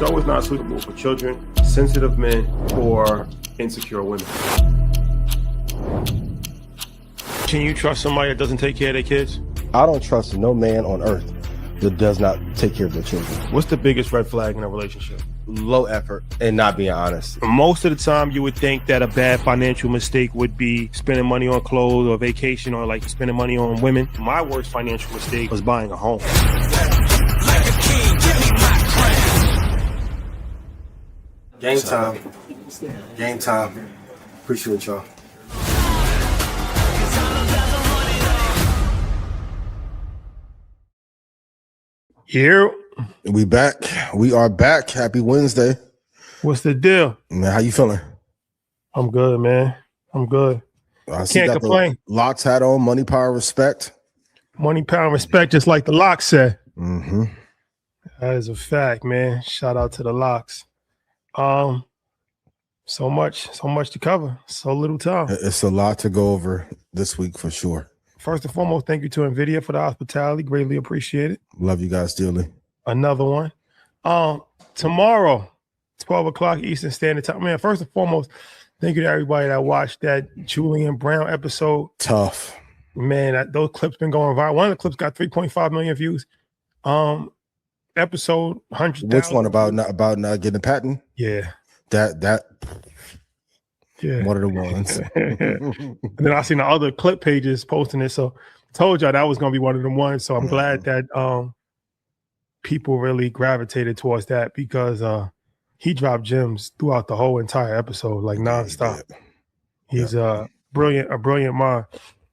show is not suitable for children, sensitive men, or insecure women. Can you trust somebody that doesn't take care of their kids? I don't trust no man on earth that does not take care of their children. What's the biggest red flag in a relationship? Low effort and not being honest. Most of the time you would think that a bad financial mistake would be spending money on clothes or vacation or like spending money on women. My worst financial mistake was buying a home. Game time. Game time. Appreciate y'all. Here. We back. We are back. Happy Wednesday. What's the deal? Man, how you feeling? I'm good, man. I'm good. I see Can't complain. Locks hat on, money, power, respect. Money, power, and respect, just like the Locks said. Mm-hmm. That is a fact, man. Shout out to the Locks. So much to cover. So little time. It's a lot to go over this week for sure. First and foremost, thank you to NVIDIA for the hospitality. Greatly appreciate it. Love you guys dearly. Another one. Tomorrow, 12 o'clock Eastern Standard Time. Man, first and foremost, thank you to everybody that watched that Julian Brown episode. Tough. Man, those clips been going viral. One of the clips got 3.5 million views. Episode 100,000. Which one about not getting a patent? Yeah. That yeah. One of the ones. And then I seen the other clip pages posting it. So told y'all that was gonna be one of them ones. So I'm glad that people really gravitated towards that because he dropped gems throughout the whole entire episode, like nonstop. He's a brilliant mind.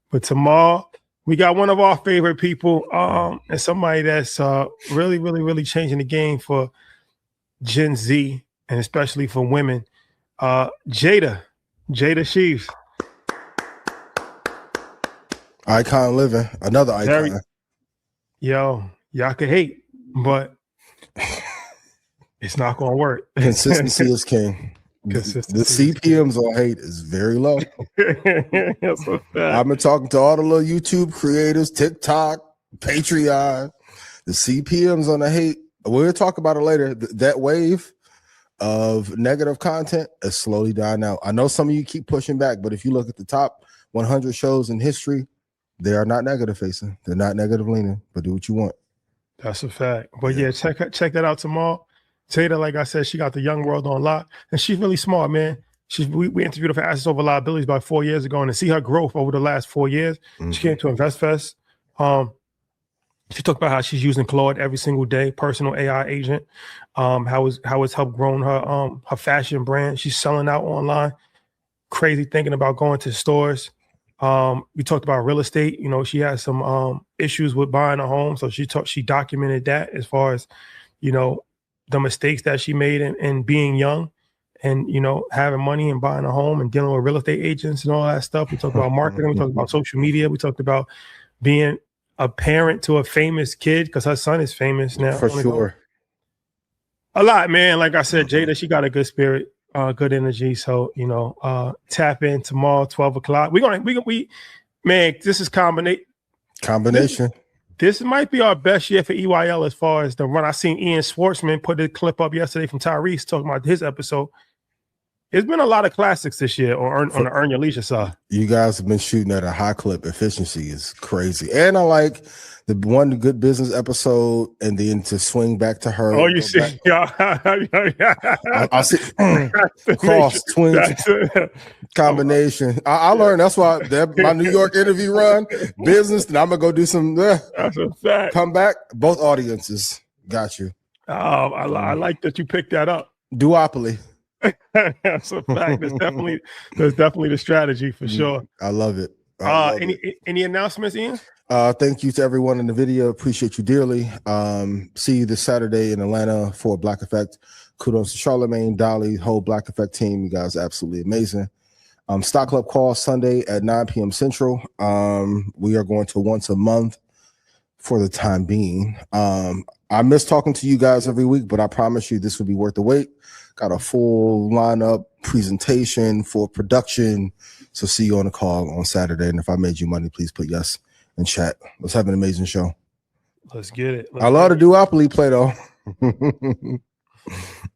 But tomorrow we got one of our favorite people, and somebody that's really changing the game for Gen Z and especially for women. Jada Sheaves. Icon living, another icon. Y'all could hate, but it's not gonna work. Consistency is king. The CPMs on hate is very low. That's a fact. I've been talking to all the little YouTube creators, TikTok, Patreon. The CPMs on the hate, we'll talk about it later. That wave of negative content is slowly dying out. I know some of you keep pushing back, but if you look at the top 100 shows in history, they are not negative facing. They're not negative leaning, but do what you want. That's a fact. But yeah, check that out tomorrow. Jada, like I said, she got the young world on lock, and she's really smart, man. We interviewed her for Assets Over Liabilities about 4 years ago, and to see her growth over the last 4 years, she came to InvestFest. She talked about how she's using Claude every single day, personal AI agent. How it's helped grown her fashion brand. She's selling out online. Crazy thinking about going to stores. We talked about real estate. You know, she has some issues with buying a home, so she documented that as far as, you know, the mistakes that she made in being young and, you know, having money and buying a home and dealing with real estate agents and all that stuff. We talked about marketing. We talked about social media. We talked about being a parent to a famous kid because her son is famous now. For sure. A lot, man. Like I said, Jada, she got a good spirit, good energy. So, you know, tap in tomorrow, 12 o'clock. Man, this is combination. This might be our best year for EYL as far as the run. I seen Ian Schwartzman put a clip up yesterday from Tyrese talking about his episode. It's been a lot of classics this year on the Earn Your Leisure side. You guys have been shooting at a high clip. Efficiency is crazy. And I like the one Good Business episode and then to swing back to her. Oh, you see? I see cross, twin combination. I learned that's why my New York interview run, business, and I'm going to go do some. That's a fact. Come back. Both audiences. Got you. I like that you picked that up. Duopoly. That's a fact. There's definitely the strategy for sure. I love it. Any announcements, Ian? Thank you to everyone in the video. Appreciate you dearly. See you this Saturday in Atlanta for Black Effect. Kudos to Charlemagne, Dolly, whole Black Effect team. You guys are absolutely amazing. Stock Club call Sunday at 9 p.m. Central. We are going to once a month for the time being. I miss talking to you guys every week, but I promise you this will be worth the wait. Got a full lineup, presentation for production. So see you on the call on Saturday. And if I made you money, please put yes in chat. Let's have an amazing show. Let's get it. I love the duopoly play though.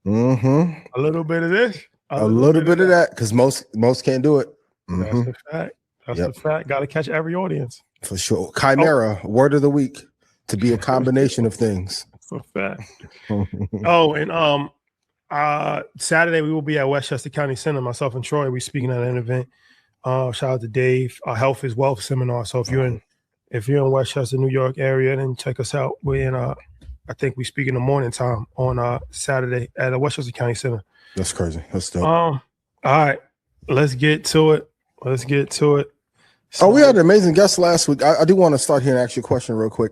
Mm-hmm. A little bit of this. A little bit of that, because most can't do it. That's a fact. That's a fact. Got to catch every audience. For sure. Chimera, word of the week, to be a combination of things. That's a fact. And Saturday we will be at Westchester County Center. Myself and Troy, we're speaking at an event. Shout out to Dave, Health is Wealth seminar. So if you're in Westchester, New York area, then check us out. We're in I think we speak in the morning time on Saturday at the Westchester County Center. That's crazy. That's dope. All right, let's get to it. So, we had an amazing guest last week. I do want to start here and ask you a question real quick.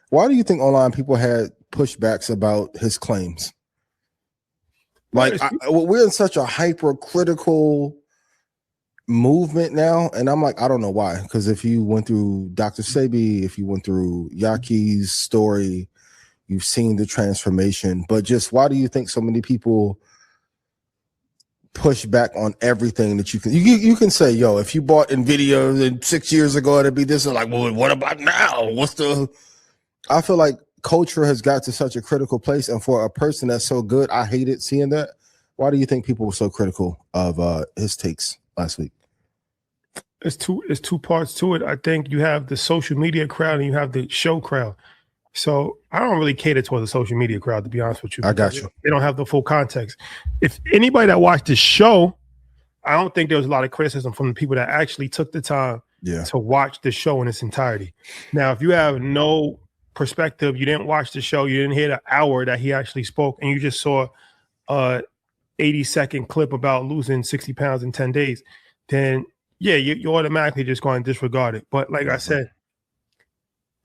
Why do you think online people had pushbacks about his claims? Like, we're in such a hypercritical movement now, and I'm like, I don't know why. Because if you went through Dr. Sebi, if you went through Yaki's story, you've seen the transformation. But just why do you think so many people push back on everything that you can say, yo, if you bought NVIDIA 6 years ago, it'd be this. And like, well, what about now? I feel like culture has got to such a critical place. And for a person that's so good, I hated seeing that. Why do you think people were so critical of his takes last week? It's two parts to it. I think you have the social media crowd and you have the show crowd. So I don't really cater towards the social media crowd, to be honest with you. I got you. They don't have the full context. If anybody that watched the show, I don't think there was a lot of criticism from the people that actually took the time to watch the show in its entirety. Now, if you have no perspective, you didn't watch the show, you didn't hear the hour that he actually spoke, and you just saw a 80-second clip about losing 60 pounds in 10 days, then you're automatically just going to disregard it. But like I said,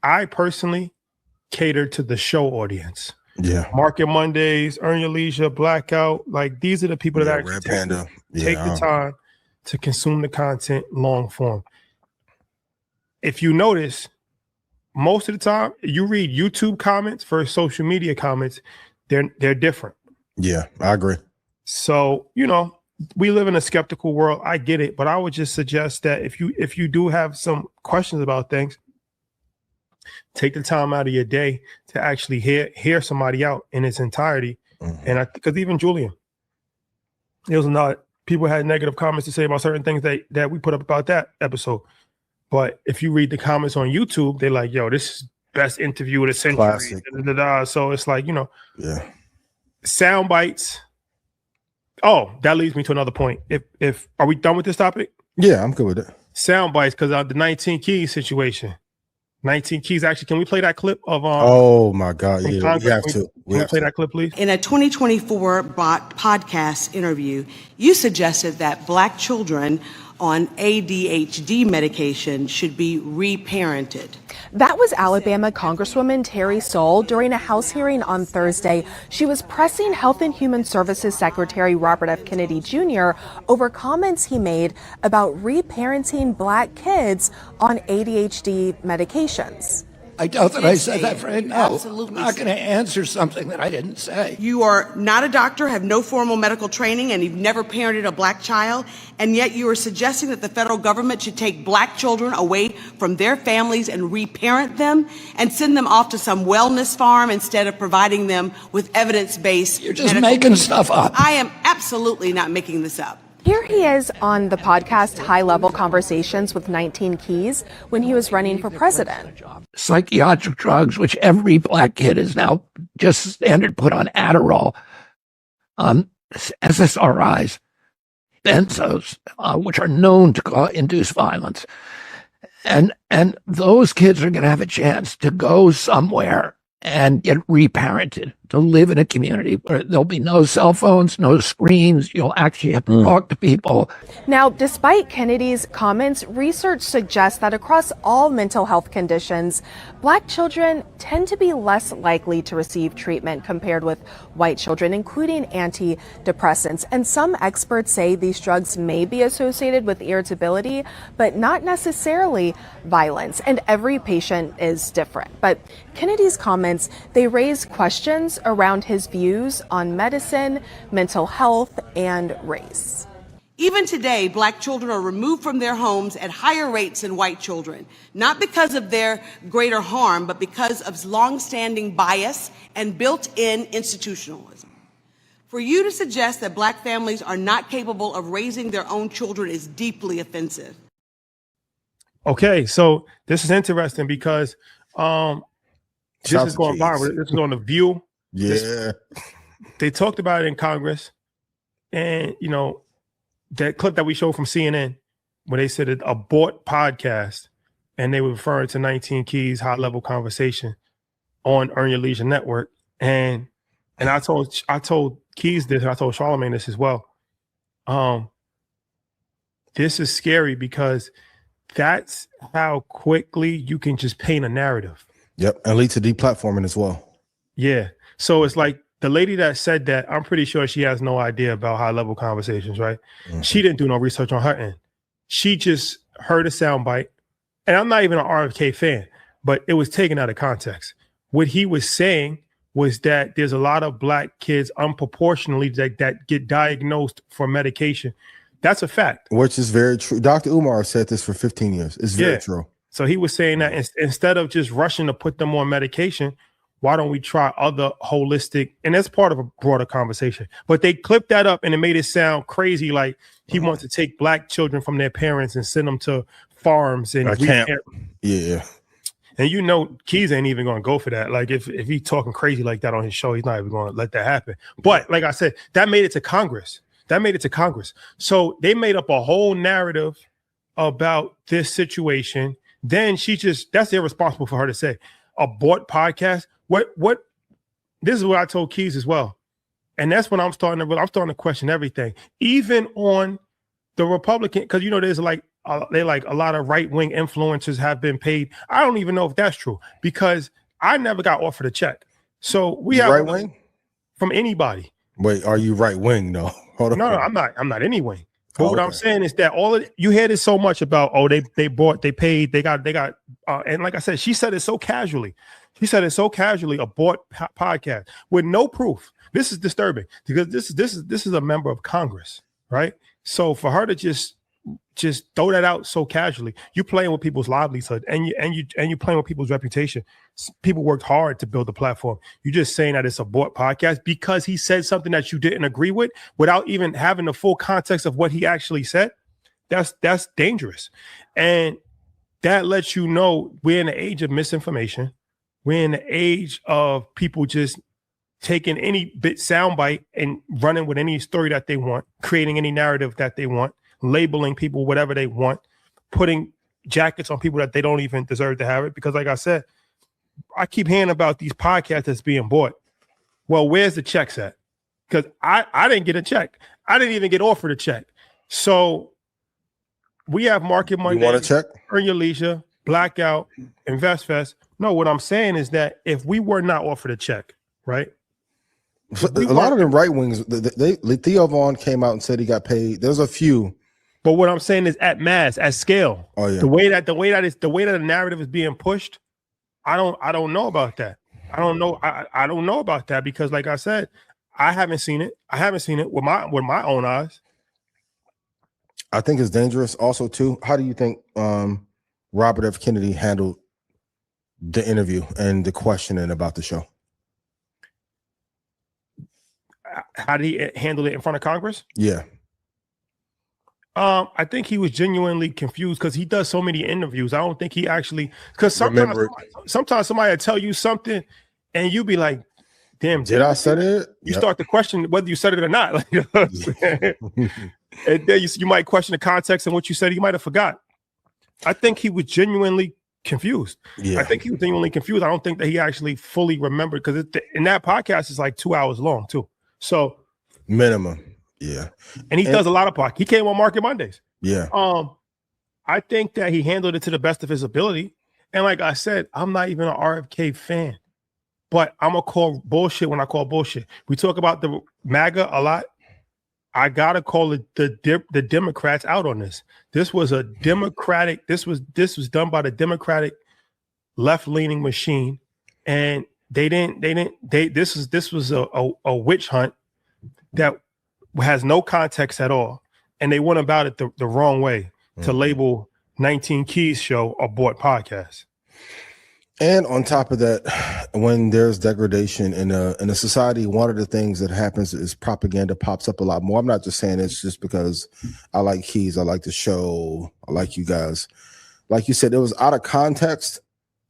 I personally cater to the show audience. Yeah. Market Mondays, Earn Your Leisure, Blackout. Like, these are the people that actually take the time to consume the content long form. If you notice, most of the time you read YouTube comments versus social media comments, they're different. Yeah, I agree. So, we live in a skeptical world. I get it, but I would just suggest that if you do have some questions about things, take the time out of your day to actually hear somebody out in its entirety. Mm-hmm. And because even Julian, there was not people had negative comments to say about certain things that we put up about that episode. But if you read the comments on YouTube, they're like, yo, this is best interview of the century. So it's like, sound bites. Oh, that leads me to another point. If are we done with this topic? Yeah, I'm good with it. Sound bites, because of the 19 Keys situation. 19 Keys. Actually, can we play that clip of oh my God, yeah, we have to. Can we play that clip, please? In a 2024 podcast interview, you suggested that Black children on ADHD medication should be reparented. That was Alabama Congresswoman Terry Soule during a House hearing on Thursday. She was pressing Health and Human Services Secretary Robert F. Kennedy Jr. over comments he made about reparenting Black kids on ADHD medications. I doubt that I said that, Fred. No, absolutely. I'm not going to answer something that I didn't say. You are not a doctor, have no formal medical training, and you've never parented a Black child, and yet you are suggesting that the federal government should take Black children away from their families and reparent them and send them off to some wellness farm instead of providing them with evidence-based. You're just making stuff up. I am absolutely not making this up. Here he is on the podcast High Level Conversations with 19 Keys when he was running for president. Psychiatric drugs, which every Black kid is now just standard put on Adderall, SSRIs, benzos, which are known to induce violence. And those kids are going to have a chance to go somewhere and get reparented, to live in a community where there'll be no cell phones, no screens. You'll actually have to talk to people. Now, despite Kennedy's comments, research suggests that across all mental health conditions, Black children tend to be less likely to receive treatment compared with white children, including antidepressants. And some experts say these drugs may be associated with irritability, but not necessarily violence. And every patient is different. But Kennedy's comments, they raise questions around his views on medicine, mental health, and race. Even today, Black children are removed from their homes at higher rates than white children, not because of their greater harm, but because of longstanding bias and built-in institutionalism. For you to suggest that Black families are not capable of raising their own children is deeply offensive. Okay, so this is interesting because this is going viral. This is on The View. Yeah. They talked about it in Congress, and you know that clip that we showed from CNN where they said a bought podcast, and they were referring to 19 Keys High Level Conversation on Earn Your Leisure Network, and I told Keys this, and I told Charlamagne this as well. This is scary because that's how quickly you can just paint a narrative. Yep, and lead to deplatforming as well. Yeah, so it's like the lady that said that, I'm pretty sure she has no idea about high level conversations, right? Mm-hmm. She didn't do no research on her end. She just heard a soundbite, and I'm not even an RFK fan, but it was taken out of context. What he was saying was that there's a lot of Black kids unproportionately that get diagnosed for medication. That's a fact. Which is very true. Dr. Umar said this for 15 years. It's very true. So he was saying that instead of just rushing to put them on medication, why don't we try other holistic, and that's part of a broader conversation. But they clipped that up and it made it sound crazy, like he wants to take Black children from their parents and send them to farms and camp. Yeah. And you know, Keys ain't even going to go for that. Like if he's talking crazy like that on his show, he's not even going to let that happen. But like I said, that made it to Congress. So they made up a whole narrative about this situation. Then that's irresponsible for her to say. A bought podcast. What this is what I told Keys as well. And that's when I'm starting to question everything. Even on the Republican, because you know there's like a lot of right-wing influencers have been paid. I don't even know if that's true because I never got offered a check. So we have right-wing from anybody. Wait, are you right-wing? No. Hold on. No, I'm not any wing. But what I'm saying is that you hear this so much about, they bought, they paid, they got, and like I said, she said it so casually. She said it so casually, a bought podcast with no proof. This is disturbing because this is a member of Congress, right? So for her to just throw that out so casually, you're playing with people's livelihood and you playing with people's reputation. People worked hard to build the platform. You're just saying that it's a bought podcast because he said something that you didn't agree with without even having the full context of what he actually said. That's dangerous. And that lets you know we're in the age of misinformation. We're in the age of people just taking any bit soundbite and running with any story that they want, creating any narrative that they want, labeling people whatever they want, putting jackets on people that they don't even deserve to have it. Because like I said, I keep hearing about these podcasts that's being bought. Well, where's the checks at? Because I didn't get a check. I didn't even get offered a check. So we have Market Monday. You want a check? Earn Your Leisure, Blackout, Invest Fest. No, what I'm saying is that if we were not offered a check, right? A lot of them right wings, Theo Vaughn came out and said he got paid. There's a few. But what I'm saying is at mass, at scale. Oh yeah. The way that the narrative is being pushed, I don't know about that. I don't know about that because, like I said, I haven't seen it. I haven't seen it with my own eyes. I think it's dangerous. Also, too. How do you think Robert F. Kennedy handled the interview and the questioning about the show? How did he handle it in front of Congress? Yeah. I think he was genuinely confused because he does so many interviews. I don't think he actually, because sometimes somebody will tell you something and you be like, damn, did I say it? You start to question whether you said it or not. Like, you know what I'm saying? And then you might question the context and what you said. You might have forgot. I think he was genuinely confused. Yeah. I think he was genuinely confused. I don't think that he actually fully remembered because in that podcast is like 2 hours long too. So minimum. Yeah. And he does a lot of podcasts. He came on Market Mondays. Yeah. I think that he handled it to the best of his ability. And like I said, I'm not even an RFK fan, but I'm gonna call bullshit when I call bullshit. We talk about the MAGA a lot. I gotta call it the Democrats out on this. This was a Democratic. This was done by the Democratic left-leaning machine, and this was a witch hunt that has no context at all, and they went about it the wrong way to label 19 Keys show a bought podcast. And on top of that, when there's degradation in a society, one of the things that happens is propaganda pops up a lot more. I'm not just saying it's just because I like Keys, I like the show, I like you guys. Like you said, it was out of context,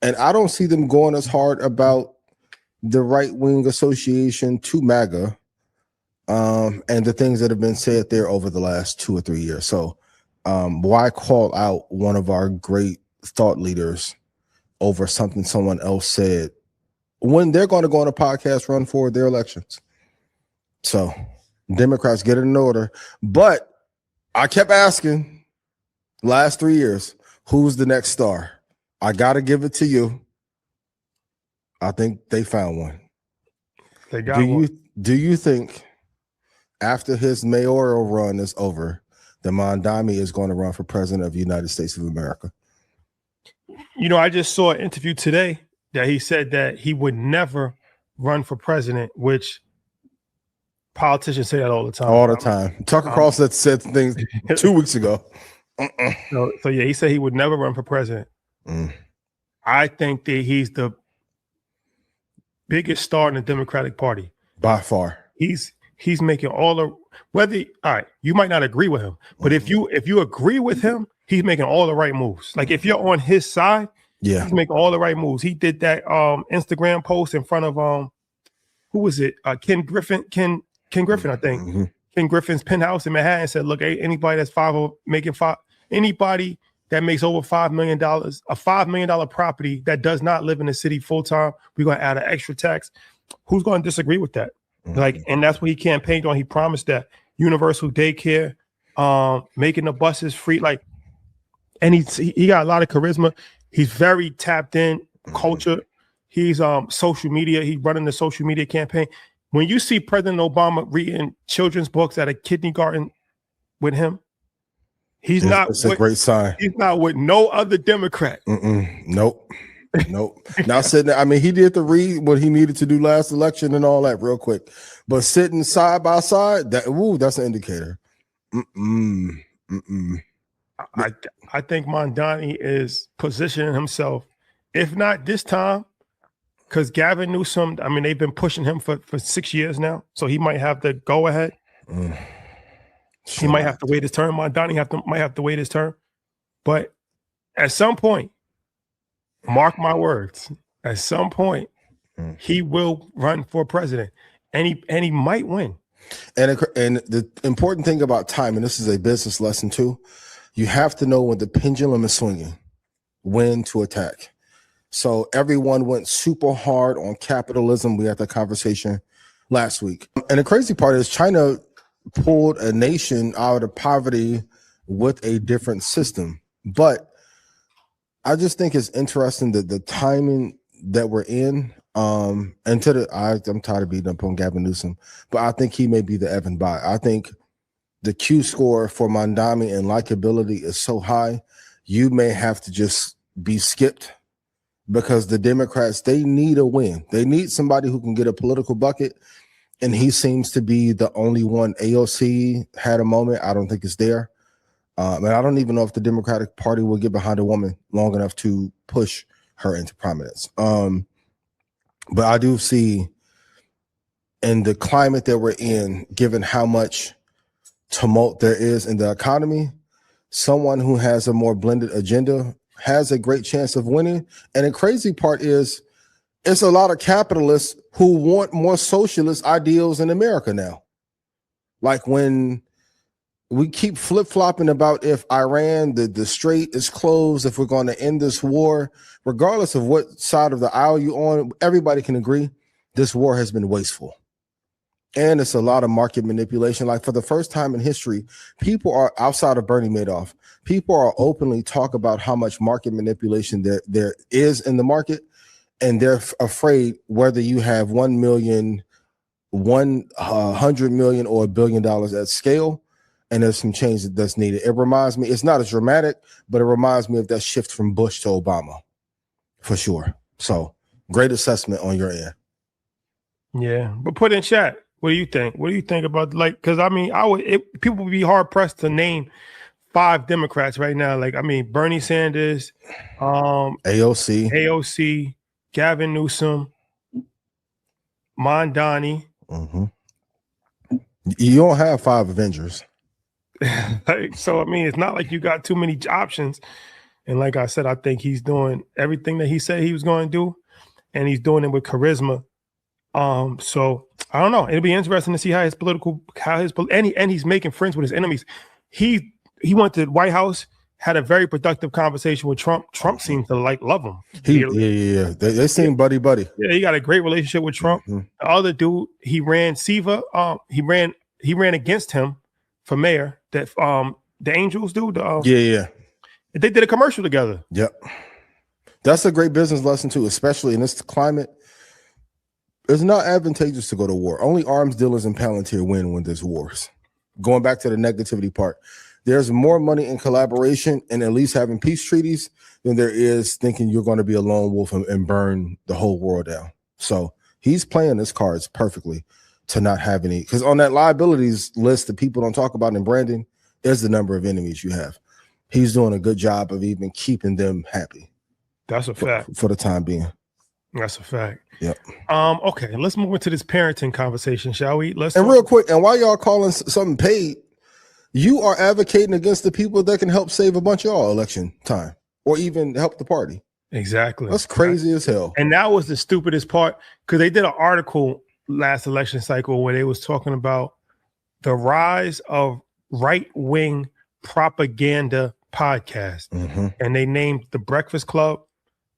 and I don't see them going as hard about the right-wing association to MAGA and the things that have been said there over the last 2 or 3 years. So why call out one of our great thought leaders over something someone else said when they're going to go on a podcast run for their elections? So Democrats, get it in order. But I kept asking last 3 years, who's the next star? I got to give it to you. I think they found one. They got one. Do you think after his mayoral run is over, that Mondami is going to run for president of the United States of America? You know, I just saw an interview today that he said that he would never run for president, which politicians say that all the time. All the time. Tucker Carlson said things 2 weeks ago. So yeah, he said he would never run for president. I think that he's the biggest star in the Democratic Party by far. He's making all the all right, you might not agree with him, but if you agree with him, he's making all the right moves. Like if you're on his side, he's making all the right moves. He did that Instagram post in front of who was it? Ken Griffin, I think. Ken Griffin's penthouse in Manhattan, said, look, anybody that's anybody that makes over $5 million, a $5 million property that does not live in the city full time, we're gonna add an extra tax. Who's gonna disagree with that? Like, and that's what he campaigned on. He promised that universal daycare, making the buses free. Like, and he got a lot of charisma. He's very tapped in culture. He's social media. He's running the social media campaign. When you see President Obama reading children's books at a kindergarten with him, it's a great sign. He's not with no other Democrat. Nope. Now sitting, I mean, he did the read what he needed to do last election and all that real quick, but sitting side by side, that's an indicator. I think Mondani is positioning himself, if not this time, because Gavin Newsom, I mean, they've been pushing him for 6 years now, so he might have to go ahead. He might have to wait his turn. Mondani might have to wait his turn, but at some point, mark my words, at some point, he will run for president, and he might win. And the important thing about time, and this is a business lesson too, you have to know when the pendulum is swinging, when to attack. So everyone went super hard on capitalism. We had that conversation last week. And the crazy part is China pulled a nation out of poverty with a different system. But I just think it's interesting that the timing that we're in, and I'm tired of beating up on Gavin Newsom, but I think he may be the Evan Bayh. I think the Q score for Mondami and likability is so high, you may have to just be skipped, because the Democrats, they need a win. They need somebody who can get a political bucket, and he seems to be the only one. AOC had a moment. I don't think it's there. And I don't even know if the Democratic Party will get behind a woman long enough to push her into prominence. But I do see, in the climate that we're in, given how much tumult there is in the economy, someone who has a more blended agenda has a great chance of winning. And the crazy part is, it's a lot of capitalists who want more socialist ideals in America now. Like, when we keep flip-flopping about if Iran, the strait is closed, if we're going to end this war, regardless of what side of the aisle you're on, everybody can agree this war has been wasteful. And it's a lot of market manipulation. Like, for the first time in history, people are, outside of Bernie Madoff, people are openly talk about how much market manipulation there is in the market. And they're afraid whether you have 1 million, 100 million, or $1 billion at scale. And there's some change that's needed. It reminds me, it's not as dramatic, but it reminds me of that shift from Bush to Obama, for sure. So, great assessment on your end. Yeah, but put in chat, what do you think? What do you think about, like, because I mean, people would be hard pressed to name 5 Democrats right now. Like, I mean, Bernie Sanders, AOC, Gavin Newsom, Mondani. You don't have 5 Avengers. So, I mean, it's not like you got too many options. And like I said, I think he's doing everything that he said he was going to do, and he's doing it with charisma. So I don't know. It'll be interesting to see how and he's making friends with his enemies. He went to the White House, had a very productive conversation with Trump. Trump seems to love him. Yeah. They seem buddy. Yeah, he got a great relationship with Trump. The other dude, he ran Siva. He ran against him for mayor. That the Angels dude. They did a commercial together. Yep. That's a great business lesson too, especially in this climate. It's not advantageous to go to war. Only arms dealers and Palantir win when there's wars. Going back to the negativity part, there's more money in collaboration and at least having peace treaties than there is thinking you're going to be a lone wolf and burn the whole world down. So he's playing his cards perfectly to not have any, because on that liabilities list that people don't talk about in branding is the number of enemies you have. He's doing a good job of even keeping them happy. That's a fact. For the time being. That's a fact. Yep. Okay, let's move into this parenting conversation, shall we? Real quick, and while y'all calling something paid, you are advocating against the people that can help save a bunch of y'all election time or even help the party. Exactly. That's crazy as hell. And that was the stupidest part, because they did an article last election cycle where they was talking about the rise of right-wing propaganda podcast. And they named The Breakfast Club.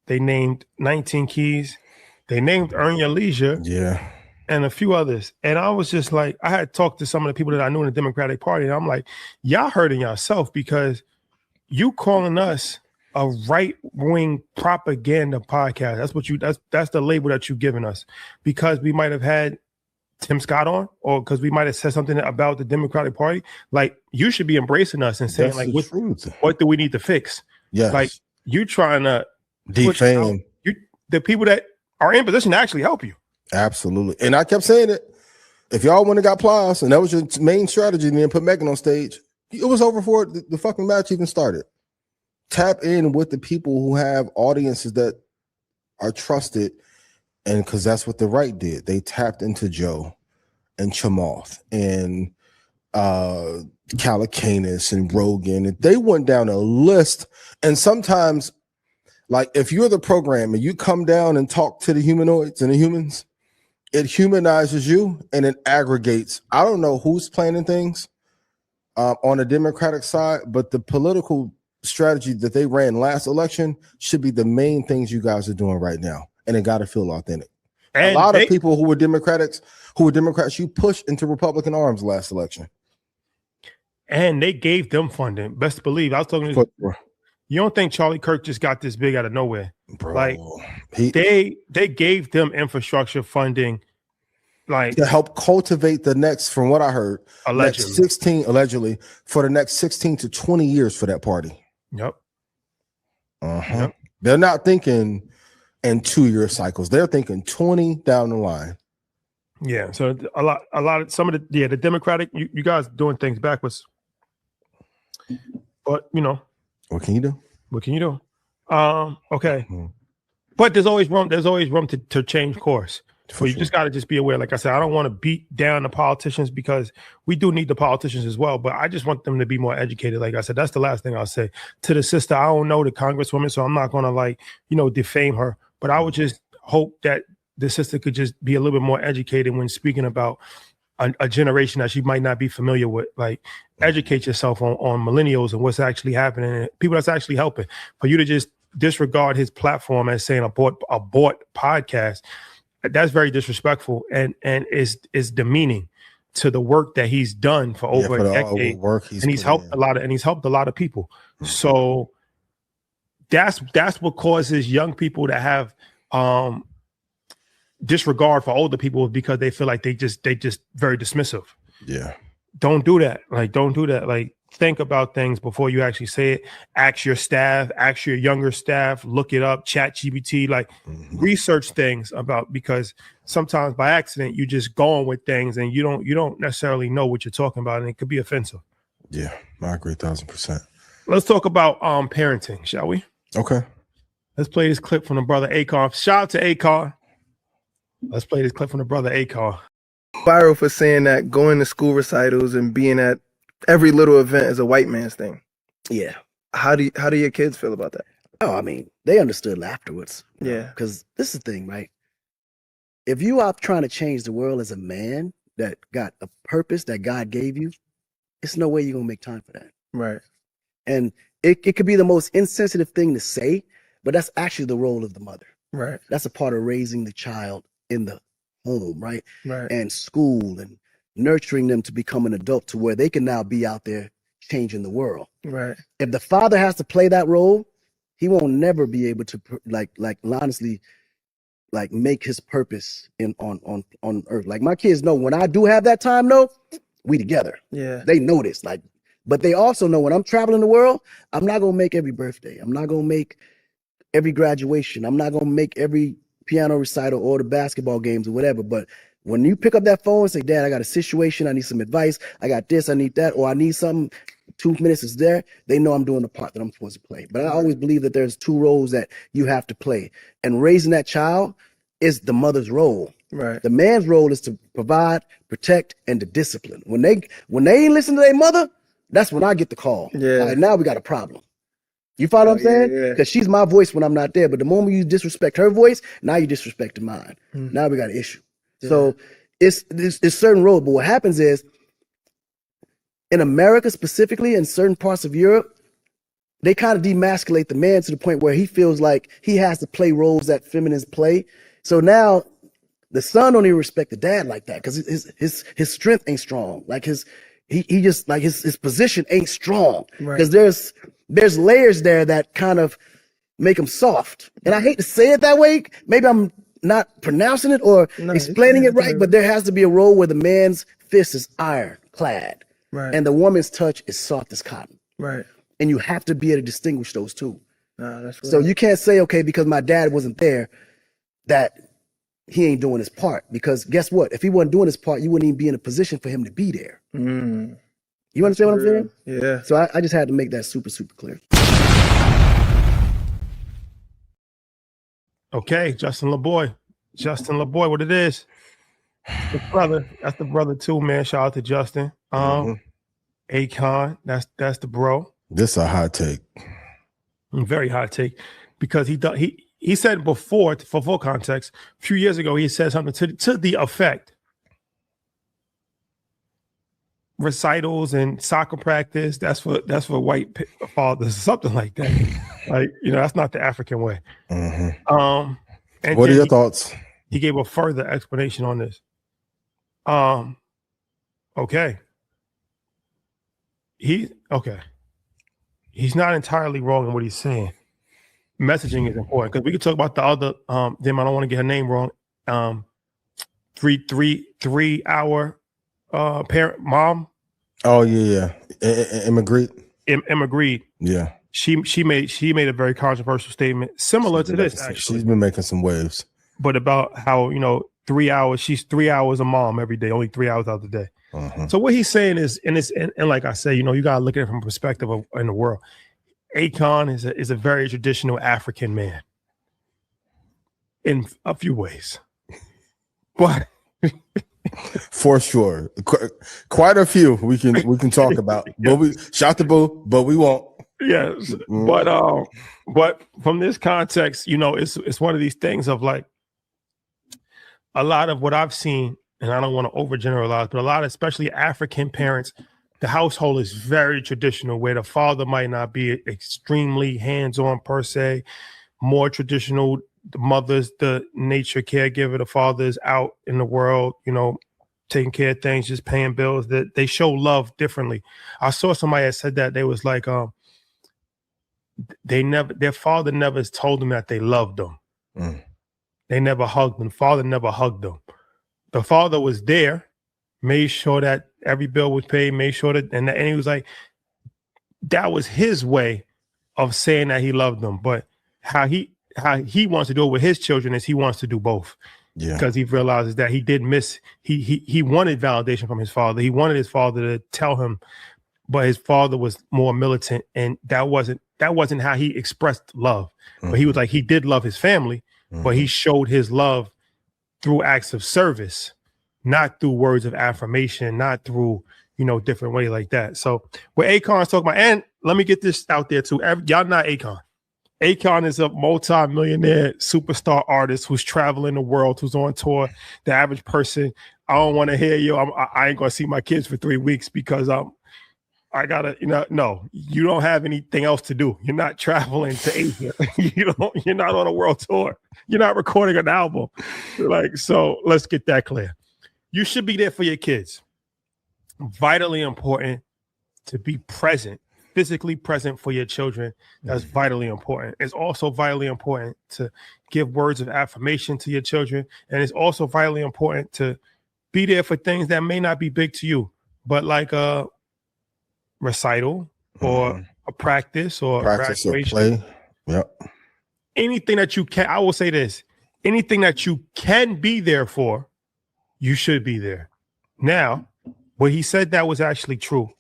They named 19 Keys. They named Earn Your Leisure. Yeah. And a few others. And I was just like, I had talked to some of the people that I knew in the Democratic Party. And I'm like, y'all hurting yourself, because you calling us a right-wing propaganda podcast. That's what that's the label that you've given us, because we might have had Tim Scott on, or because we might have said something about the Democratic Party. Like, you should be embracing us and saying, like, what do we need to fix? Yes. Like, you trying to defame the people that are in position to actually help you. Absolutely. And I kept saying it. If y'all wouldn't have got Plies and that was your main strategy, and then put Megan on stage, it was over before the fucking match even started. Tap in with the people who have audiences that are trusted. And because that's what the right did. They tapped into Joe and Chamath and Calacanis and Rogan. And they went down a list. And sometimes, like, if you're the program and you come down and talk to the humanoids and the humans, it humanizes you and it aggregates. I don't know who's planning things on the Democratic side, but the political strategy that they ran last election should be the main things you guys are doing right now. And it got to feel authentic. And a lot of people who were Democrats, you pushed into Republican arms last election. And they gave them funding. Best believe. I was talking to you don't think Charlie Kirk just got this big out of nowhere? Bro, like they gave them infrastructure funding, like, to help cultivate the next, from what I heard, allegedly for the next 16 to 20 years for that party. Yep. Yep. They're not thinking in 2-year cycles. They're thinking 20 down the line. Yeah. So the Democratic, you guys doing things backwards. But what can you do? What can you do? Okay. But there's always room to change course. So you just got to be aware. Like I said, I don't want to beat down the politicians, because we do need the politicians as well. But I just want them to be more educated. Like I said, that's the last thing I'll say. To the sister, I don't know the congresswoman, so I'm not going to defame her. But I would just hope that the sister could just be a little bit more educated when speaking about a generation that she might not be familiar with. Like, educate yourself on millennials and what's actually happening and people that's actually helping. For you to just disregard his platform as saying a bought podcast, that's very disrespectful and is demeaning to the work that he's done for over a decade. He's helped a lot of people. So that's what causes young people to have disregard for older people, because they feel like they just very dismissive. Yeah. Don't do that. Like, think about things before you actually say it. Ask your staff, ask your younger staff, look it up, chat GPT, research things about, because sometimes by accident you just go on with things and you don't necessarily know what you're talking about, and it could be offensive. Yeah, I agree 1,000%. Let's talk about parenting, shall we? Okay. Let's play this clip from the brother Akon. Shout out to Akon. Let's play this clip from the brother Akon. Viral for saying that going to school recitals and being at every little event is a white man's thing. Yeah. How do your kids feel about that? Oh, I mean, they understood afterwards. Yeah. Because this is the thing, right? If you are trying to change the world as a man that got a purpose that God gave you, it's no way you're going to make time for that. Right. And it could be the most insensitive thing to say, but that's actually the role of the mother. Right. That's a part of raising the child in the home, right? Right. And school and nurturing them to become an adult to where they can now be out there changing the world. Right. If the father has to play that role, he won't never be able to like honestly like make his purpose on earth. Like my kids know when I do have that time though, we together. Yeah. They know this, like, but they also know when I'm traveling the world, I'm not gonna make every birthday. I'm not gonna make every graduation. I'm not gonna make every piano recital or the basketball games or whatever. But when you pick up that phone and say, Dad, I got a situation, I need some advice, I got this, I need that, or I need something, 2 minutes is there, they know I'm doing the part that I'm supposed to play. But I always believe that there's two roles that you have to play. And raising that child is the mother's role. Right. The man's role is to provide, protect, and to discipline. When they ain't listen to their mother, that's when I get the call. Yeah. Like, now we got a problem. You follow what I'm saying? Yeah. Because she's my voice when I'm not there. But the moment you disrespect her voice, now you disrespect mine. Now we got an issue. Yeah. So it's certain roles. But what happens is, in America specifically, in certain parts of Europe, they kind of demasculate the man to the point where he feels like he has to play roles that feminists play. So now the son don't even respect the dad like that because his strength ain't strong. Like he just like his position ain't strong because there's layers there that kind of make him soft. And I hate to say it that way. Maybe I'm not pronouncing it or explaining it right, but there has to be a role where the man's fist is ironclad. Right. And the woman's touch is soft as cotton. Right. And you have to be able to distinguish those two. Nah, that's right. So you can't say, okay, because my dad wasn't there, that he ain't doing his part. Because guess what? If he wasn't doing his part, you wouldn't even be in a position for him to be there. You understand what I'm saying? Yeah. So I just had to make that super, super clear. Okay, Justin LaBoy. Justin LaBoy, what it is. The brother, that's the brother too, man. Shout out to Justin. Akon, that's the bro. This a hot take. Very hot take. Because he said before, for full context, a few years ago, he said something to the effect. Recitals and soccer practice, that's for white fathers, something like that. Like, that's not the African way. And what are your thoughts? He gave a further explanation on this. Okay. He's not entirely wrong in what he's saying. Messaging is important because we could talk about the other them. I don't want to get her name wrong. 3 hour parent mom. Oh yeah. Emma Green. Emma Green. Yeah. She made a very controversial statement similar to this. Actually, she's been making some waves. But about how 3 hours. She's 3 hours a mom every day. Only 3 hours out of the day. So what he's saying is, and like I say, you gotta look at it from a perspective of in the world. Akon is a very traditional African man in a few ways, but for sure, quite a few we can talk about. But we shout the boo, but we won't. Yes, but from this context, it's one of these things of like a lot of what I've seen. And I don't want to overgeneralize, but a lot of, especially African parents, the household is very traditional where the father might not be extremely hands-on per se, more traditional. The mother's the nature caregiver, the father is out in the world, taking care of things, just paying bills. That they show love differently. I saw somebody that said that they was like, their father never told them that they loved them. They never hugged them. Father never hugged them. The father was there, made sure that every bill was paid, made sure that, and he was like, that was his way of saying that he loved them. But how he wants to do it with his children is he wants to do both. Yeah. Because he realizes that he did miss, he wanted validation from his father. He wanted his father to tell him but his father was more militant, and that wasn't how he expressed love. But he was like, he did love his family, but he showed his love through acts of service, not through words of affirmation, not through, different way like that. So what Akon's talking about, and let me get this out there too. Y'all not Akon. Akon is a multi-millionaire superstar artist who's traveling the world, who's on tour. The average person, I don't want to hear you. I ain't gonna see my kids for 3 weeks because I gotta, no, you don't have anything else to do. You're not traveling to Asia. You're not on a world tour. You're not recording an album. So let's get that clear. You should be there for your kids. Vitally important to be present, physically present for your children. That's vitally important. It's also vitally important to give words of affirmation to your children. And it's also vitally important to be there for things that may not be big to you, but like a recital or a practice or graduation. Or play. Yep. Anything that you can, I will say this, anything that you can be there for, you should be there. Now, what he said that was actually true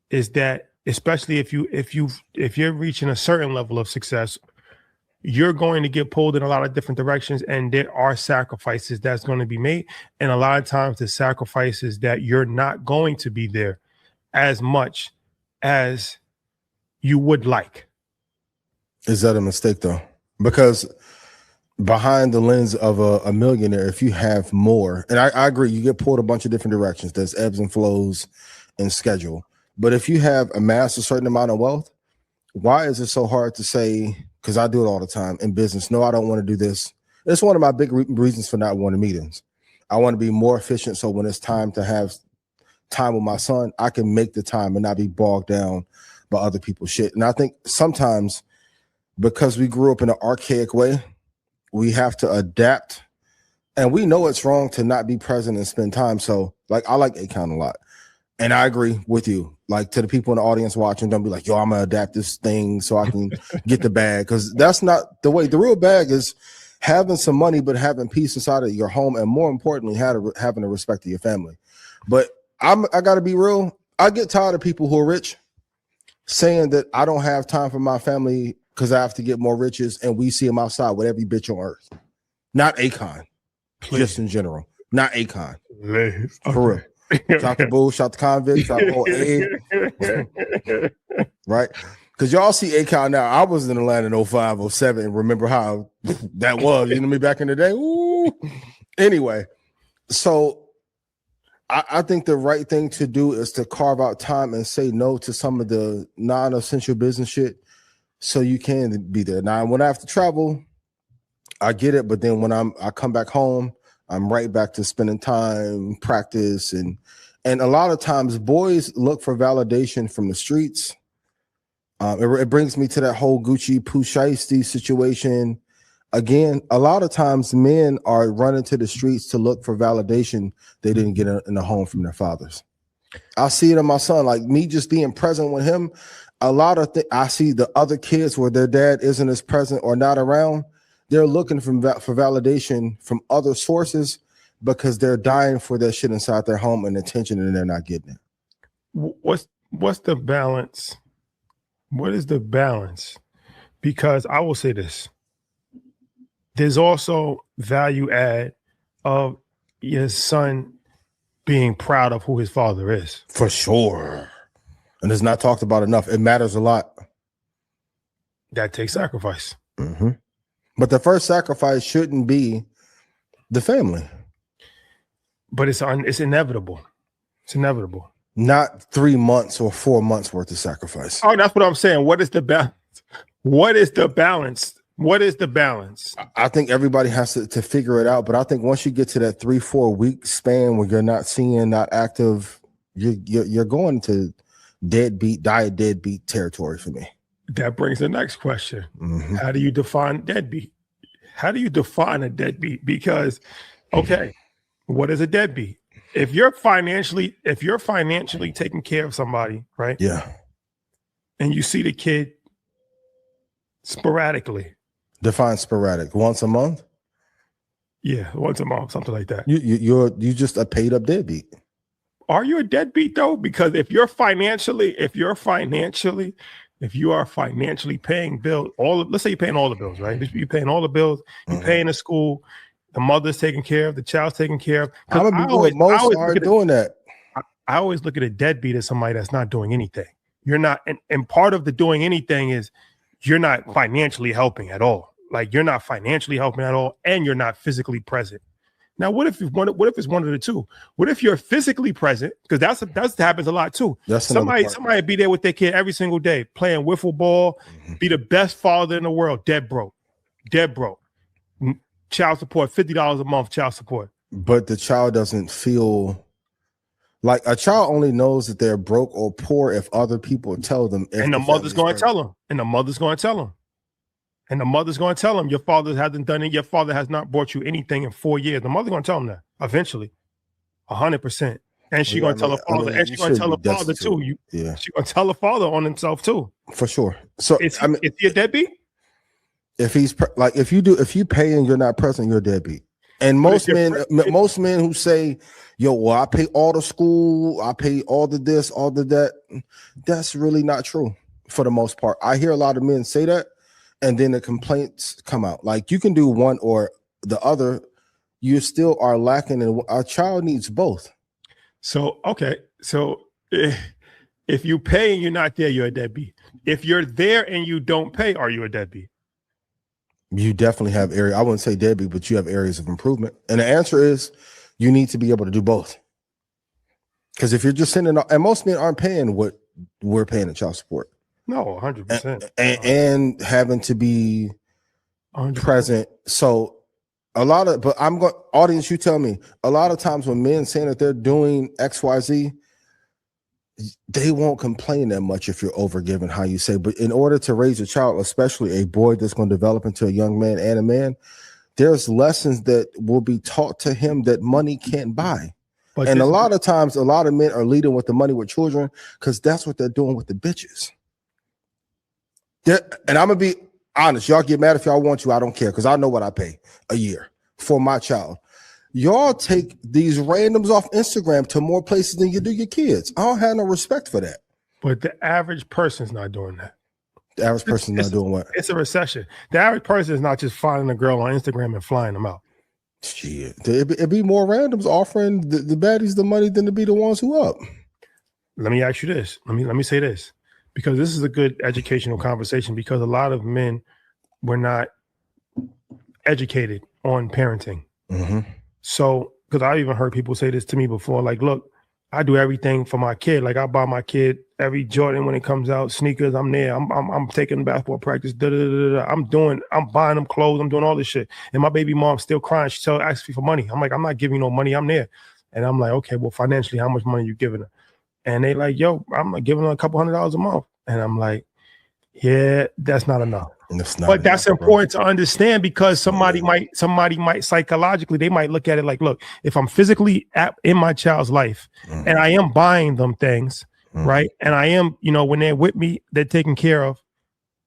is that, especially if you're reaching a certain level of success, you're going to get pulled in a lot of different directions, and there are sacrifices that's going to be made. And a lot of times the sacrifices that you're not going to be there as much as you would like. Is that a mistake though? Because behind the lens of a millionaire, if you have more, and I agree, you get pulled a bunch of different directions. There's ebbs and flows in schedule. But if you have amassed a certain amount of wealth, why is it so hard to say, because I do it all the time in business, no, I don't want to do this. It's one of my big reasons for not wanting meetings. I want to be more efficient, so when it's time to have time with my son, I can make the time and not be bogged down by other people's shit. And I think sometimes because we grew up in an archaic way, we have to adapt, and we know it's wrong to not be present and spend time. So I like Akon a lot. And I agree with you. Like, to the people in the audience watching, don't be like, yo, I'm going to adapt this thing so I can get the bag. Because that's not the way. The real bag is having some money, but having peace inside of your home. And more importantly, having the respect of your family. But I got to be real. I get tired of people who are rich saying that I don't have time for my family because I have to get more riches, and we see them outside with every bitch on earth. Not Akon. Please. Just in general. Not Akon. Please. For real. Shout to Bull, shout to Convict, shout to old A. Right? Because y'all see Akon now. I was in Atlanta in 05, 07, and remember how that was, you know me, back in the day. Ooh. Anyway, so I think the right thing to do is to carve out time and say no to some of the non-essential business shit so you can be there. Now, when I have to travel, I get it, but then when I come back home, I'm right back to spending time, practice, and a lot of times boys look for validation from the streets. It brings me to that whole Gucci Pooh Shiesty situation. Again, a lot of times men are running to the streets to look for validation they didn't get in the home from their fathers. I see it in my son, like me just being present with him. A lot of I see the other kids where their dad isn't as present or not around. They're looking for validation from other sources because they're dying for that shit inside their home and attention, and they're not getting it. What's the balance? What is the balance? Because I will say this. There's also value add of your son being proud of who his father is. For sure. And it's not talked about enough. It matters a lot. That takes sacrifice. Mm-hmm. But the first sacrifice shouldn't be the family. But it's inevitable. It's inevitable. Not 3 months or 4 months worth of sacrifice. Oh, that's what I'm saying. What is the balance? What is the balance? What is the balance? I think everybody has to figure it out. But I think once you get to that 3-4 week span where you're not seeing, not active, you're going to deadbeat territory for me. That brings the next question. Mm-hmm. How do you define deadbeat? How do you define a deadbeat? Because, okay, what is a deadbeat? If you're financially taking care of somebody, right? Yeah. And you see the kid sporadically. Define sporadic. Once a month? Yeah, once a month, something like that. You just a paid up deadbeat. are you a deadbeat though? Because if you are financially paying bills, let's say you're paying all the bills, right? You're paying all the bills, you're paying the school, the mother's taken care of, the child's taken care of. I'm gonna be doing most are doing that. I always look at a deadbeat as somebody that's not doing anything. You're not, and part of the doing anything is you're not financially helping at all. Like you're not financially helping at all, and you're not physically present. Now, what if it's one of the two? What if you're physically present? Because that happens a lot too. Somebody be there with their kid every single day, playing wiffle ball, be the best father in the world, dead broke. Child support, $50 a month, child support. But the child doesn't feel like a child only knows that they're broke or poor if other people tell them. And the mother's going to tell them. And the mother's going to tell them. And the mother's going to tell them, your father hasn't done it. Your father has not bought you anything in 4 years. The mother's going to tell them that eventually, 100%. And she's going to tell her father, and she's going to tell her father too. She's going to tell her father on himself too. For sure. So is he a deadbeat? If he's if you pay and you're not present, you're a deadbeat. And most men who say, yo, well, I pay all the school, I pay all the this, all the that, that's really not true for the most part. I hear a lot of men say that, and then the complaints come out. Like you can do one or the other, you still are lacking, and our child needs both. So, okay. So if you pay and you're not there, you're a deadbeat. If you're there and you don't pay, are you a deadbeat? You definitely have areas. I wouldn't say deadbeat, but you have areas of improvement. And the answer is you need to be able to do both. Because if you're just sending, and most men aren't paying what we're paying in child support. No, 100%. And having to be 100%. Present. So audience, you tell me, a lot of times when men saying that they're doing XYZ, they won't complain that much if you're overgiving how you say. But in order to raise a child, especially a boy that's going to develop into a young man and a man, there's lessons that will be taught to him that money can't buy. And a lot of times, a lot of men are leading with the money with children because that's what they're doing with the bitches. And I'm going to be honest. Y'all get mad if y'all want to. I don't care because I know what I pay a year for my child. Y'all take these randoms off Instagram to more places than you do your kids. I don't have no respect for that. But the average person's not doing that. The average person's not doing what? It's a recession. The average person is not just finding a girl on Instagram and flying them out. Shit. It'd be more randoms offering the baddies the money than to be the ones who up. Let me ask you this. Let me say this. Because this is a good educational conversation because a lot of men were not educated on parenting. Mm-hmm. So, because I even heard people say this to me before, like, look, I do everything for my kid. Like I buy my kid every Jordan when it comes out, sneakers. I'm there. I'm taking basketball practice. I'm buying them clothes. I'm doing all this shit. And my baby mom's still crying. She asks me for money. I'm like, I'm not giving you no money. I'm there. And I'm like, okay, well, financially, how much money you giving her? And they like, yo, I'm like giving her a couple $100 a month. And I'm like, yeah, that's not enough. But that's important to understand because somebody might psychologically, they might look at it like, look, if I'm physically in my child's life and I am buying them things, right? And I am, when they're with me, they're taken care of.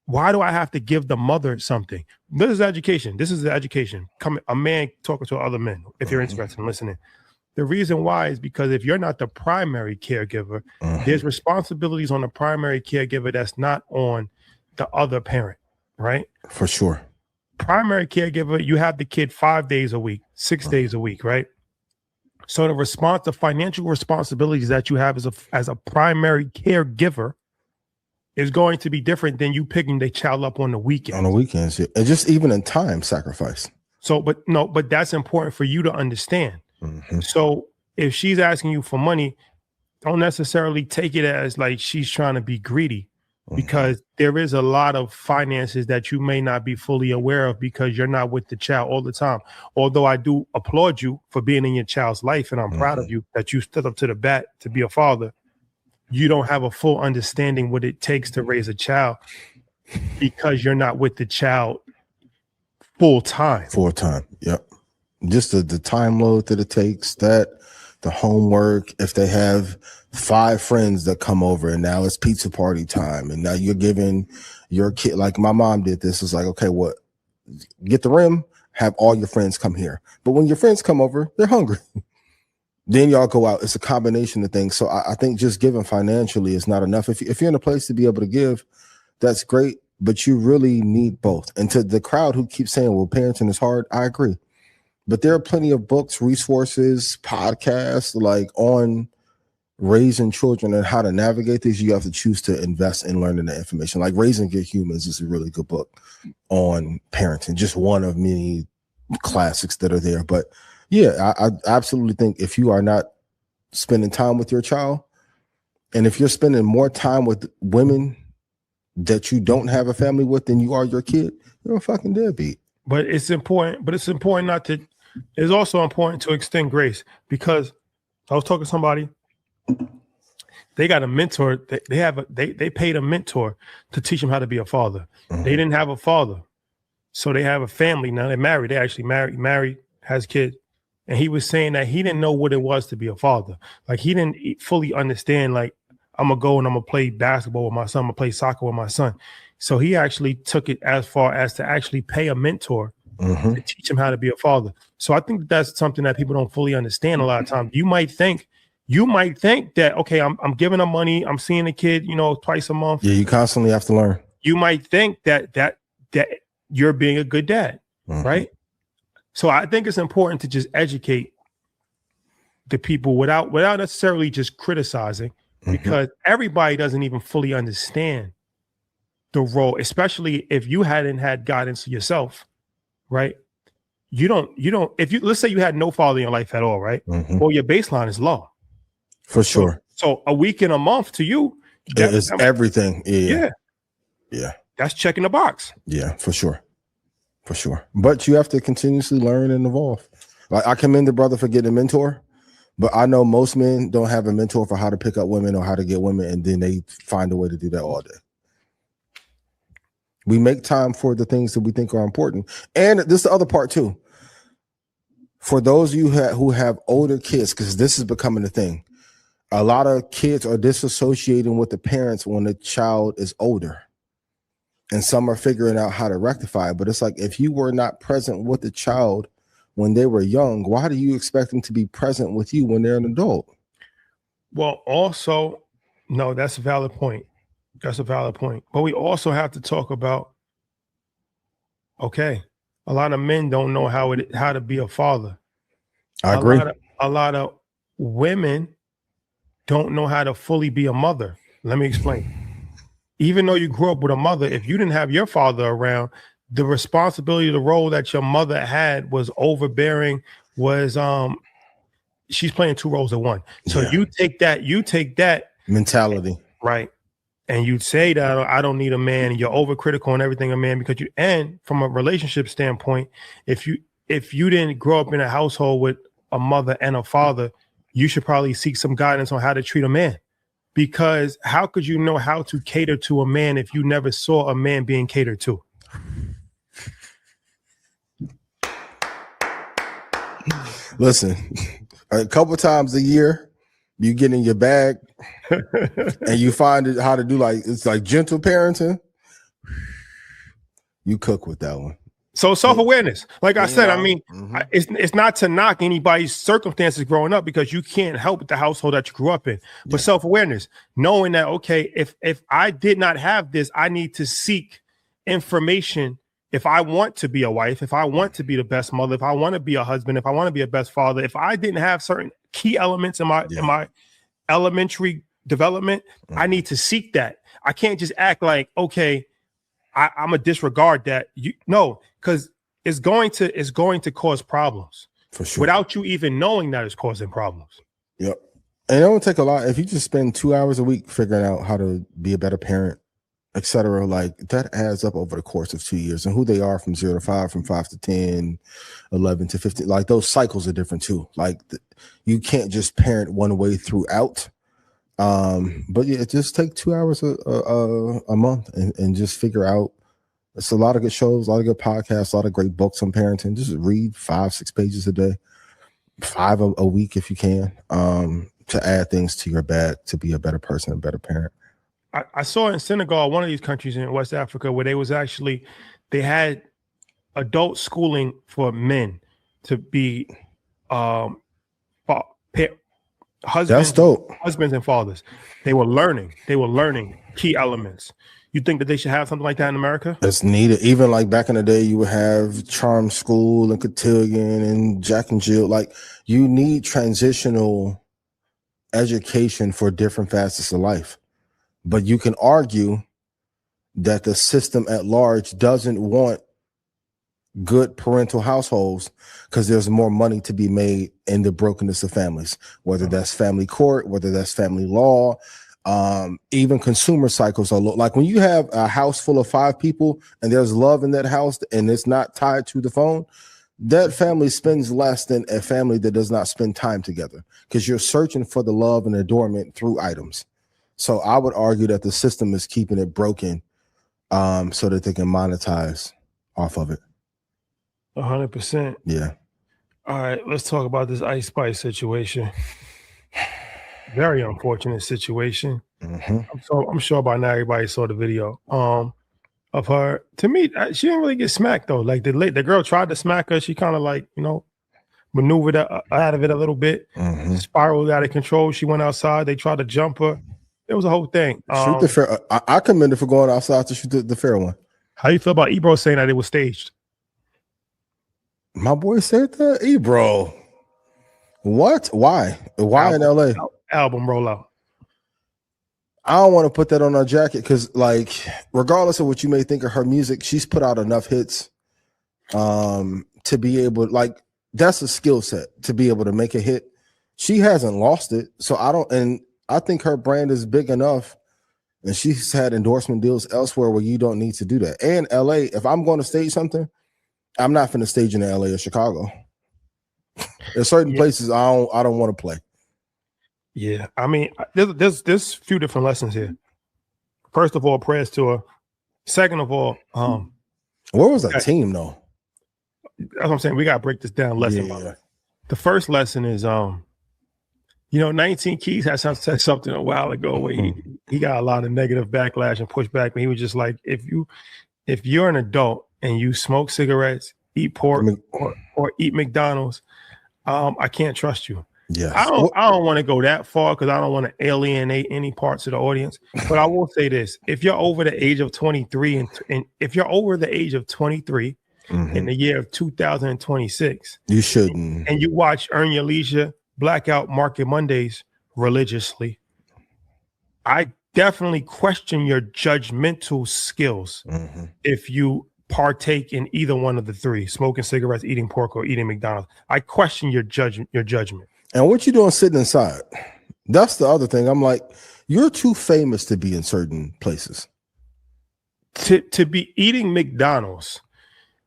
Why do I have to give the mother something? This is education. This is the education. A man talking to other men, if you're interested in listening. The reason why is because if you're not the primary caregiver, there's responsibilities on the primary caregiver that's not on the other parent. Right? For sure. Primary caregiver, you have the kid 5 days a week, 6 days a week, right? So the financial responsibilities that you have as a primary caregiver is going to be different than you picking the child up on the weekend. On the weekends, yeah. And just even in time sacrifice. So, but that's important for you to understand. Mm-hmm. So if she's asking you for money, don't necessarily take it as like she's trying to be greedy. Because there is a lot of finances that you may not be fully aware of because you're not with the child all the time. Although I do applaud you for being in your child's life, and I'm proud of you that you stood up to the bat to be a father. You don't have a full understanding what it takes to raise a child because you're not with the child full time. Full time, yep. Just the time load that it takes, the homework, if they have 5 friends that come over and now it's pizza party time and now you're giving your kid, like my mom did this, it's like, okay, what? Get the rim, have all your friends come here. But when your friends come over, they're hungry. Then y'all go out. It's a combination of things. So I think just giving financially is not enough. If you're in a place to be able to give, that's great, but you really need both. And to the crowd who keeps saying, well, parenting is hard, I agree. But there are plenty of books, resources, podcasts, like on raising children and how to navigate these. You have to choose to invest in learning the information. Like Raising Good Humans is a really good book on parenting, just one of many classics that are there. But yeah, I absolutely think if you are not spending time with your child, and if you're spending more time with women that you don't have a family with than you are your kid, you're a fucking deadbeat. But it's important. But it's important not to. It's also important to extend grace, because I was talking to somebody. They got a mentor. They paid a mentor to teach them how to be a father. Mm-hmm. They didn't have a father, so they have a family now. They're married. They actually married, has kids. And he was saying that he didn't know what it was to be a father. Like he didn't fully understand, like, I'm going to go and I'm going to play basketball with my son. I'm going to play soccer with my son. So he actually took it as far as to actually pay a mentor to teach him how to be a father. So I think that's something that people don't fully understand a lot of times. You might think that, okay, I'm giving them money. I'm seeing a kid, twice a month. Yeah, you constantly have to learn. You might think that you're being a good dad, right? So I think it's important to just educate the people without necessarily just criticizing, because everybody doesn't even fully understand the role, especially if you hadn't had guidance yourself, right? You don't, let's say you had no father in your life at all, right? Well, your baseline is low. For sure. So a week and a month to you, it's everything. Yeah. That's checking the box. Yeah, for sure. For sure. But you have to continuously learn and evolve. Like, I commend the brother for getting a mentor, but I know most men don't have a mentor for how to pick up women or how to get women, and then they find a way to do that all day. We make time for the things that we think are important. And this is the other part too. For those of you who have older kids, because this is becoming a thing, a lot of kids are disassociating with the parents when the child is older. And some are figuring out how to rectify it. But it's like, if you were not present with the child when they were young, why do you expect them to be present with you when they're an adult? Well, also, no, that's a valid point. That's a valid point. But we also have to talk about, okay, a lot of men don't know how to be a father. I agree. A lot of women don't know how to fully be a mother. Let me explain. Even though you grew up with a mother, if you didn't have your father around, the responsibility, the role that your mother had was overbearing, was she's playing two roles at one. So you take that mentality, right? And you'd say that I don't need a man, and you're overcritical and everything a man, because and from a relationship standpoint, if you didn't grow up in a household with a mother and a father, you should probably seek some guidance on how to treat a man. Because how could you know how to cater to a man if you never saw a man being catered to? Listen, a couple times a year, you get in your bag and you find how to do it's like gentle parenting. You cook with that one. So self-awareness, like I said, I mean, it's not to knock anybody's circumstances growing up, because you can't help the household that you grew up in. But self-awareness, knowing that, okay, if I did not have this, I need to seek information. If I want to be a wife, if I want to be the best mother, if I want to be a husband, if I want to be a best father, if I didn't have certain key elements in my elementary development, I need to seek that. I can't just act like, okay, I'm a disregard that. Because it's going to cause problems for sure without you even knowing that it's causing problems. Yep. And it won't take a lot. If you just spend 2 hours a week figuring out how to be a better parent, etc., like that adds up over the course of 2 years. And who they are from 0 to 5, from 5 to 10, 11 to 15, like those cycles are different too. Like you can't just parent one way throughout. But yeah, just take 2 hours a month and just figure out. It's a lot of good shows, a lot of good podcasts, a lot of great books on parenting. Just read 5-6 pages a day, 5 a week if you can, to add things to your bag to be a better person, a better parent. I saw in Senegal, one of these countries in West Africa, where they had adult schooling for men to be husbands, That's dope. husbands and fathers. They were learning key elements. You think that they should have something like that in America? It's needed. Even like back in the day, you would have Charm School and Cotillion and Jack and Jill. Like, you need transitional education for different facets of life. But you can argue that the system at large doesn't want good parental households because there's more money to be made in the brokenness of families, whether that's family court, whether that's family law. Even consumer cycles are low. Like when you have a house full of 5 people and there's love in that house and it's not tied to the phone, that family spends less than a family that does not spend time together because you're searching for the love and adornment through items. So I would argue that the system is keeping it broken so that they can monetize off of it. 100%. Yeah. All right, let's talk about this Ice Spice situation. Very unfortunate situation. I'm sure by now everybody saw the video of her. To me, she didn't really get smacked though. Like the girl tried to smack her. She kind of like, maneuvered out of it a little bit, spiraled out of control. She went outside. They tried to jump her. It was a whole thing. Shoot the fair. I commend her for going outside to shoot the fair one. How you feel about Ebro saying that it was staged? My boy said that? Ebro. What? Why? Why in LA? Album rollout. I don't want to put that on our jacket because, like, regardless of what you may think of her music, she's put out enough hits to be able, like, that's a skill set to be able to make a hit. She hasn't lost it, so I think her brand is big enough, and she's had endorsement deals elsewhere where you don't need to do that. And LA, if I'm going to stage something, I'm not finna stage in LA or Chicago. There's certain places I don't want to play. Yeah, I mean, there's a few different lessons here. First of all, prayers to her. Second of all, where was that team though? That's what I'm saying. We gotta break this down lesson by lesson. The first lesson is 19 Keys had said something a while ago where he got a lot of negative backlash and pushback, but he was just like, if you're an adult and you smoke cigarettes, eat pork, or eat McDonald's, I can't trust you. Yeah, I don't want to go that far because I don't want to alienate any parts of the audience. But I will say this: if you're over the age of 23, and if you're over the age of 23 in the year of 2026, you shouldn't. And you watch Earn Your Leisure, Blackout Market Mondays religiously, I definitely question your judgmental skills if you partake in either one of the three: smoking cigarettes, eating pork, or eating McDonald's. I question your judgment. And what you doing sitting inside? That's the other thing. I'm like, you're too famous to be in certain places. To be eating McDonald's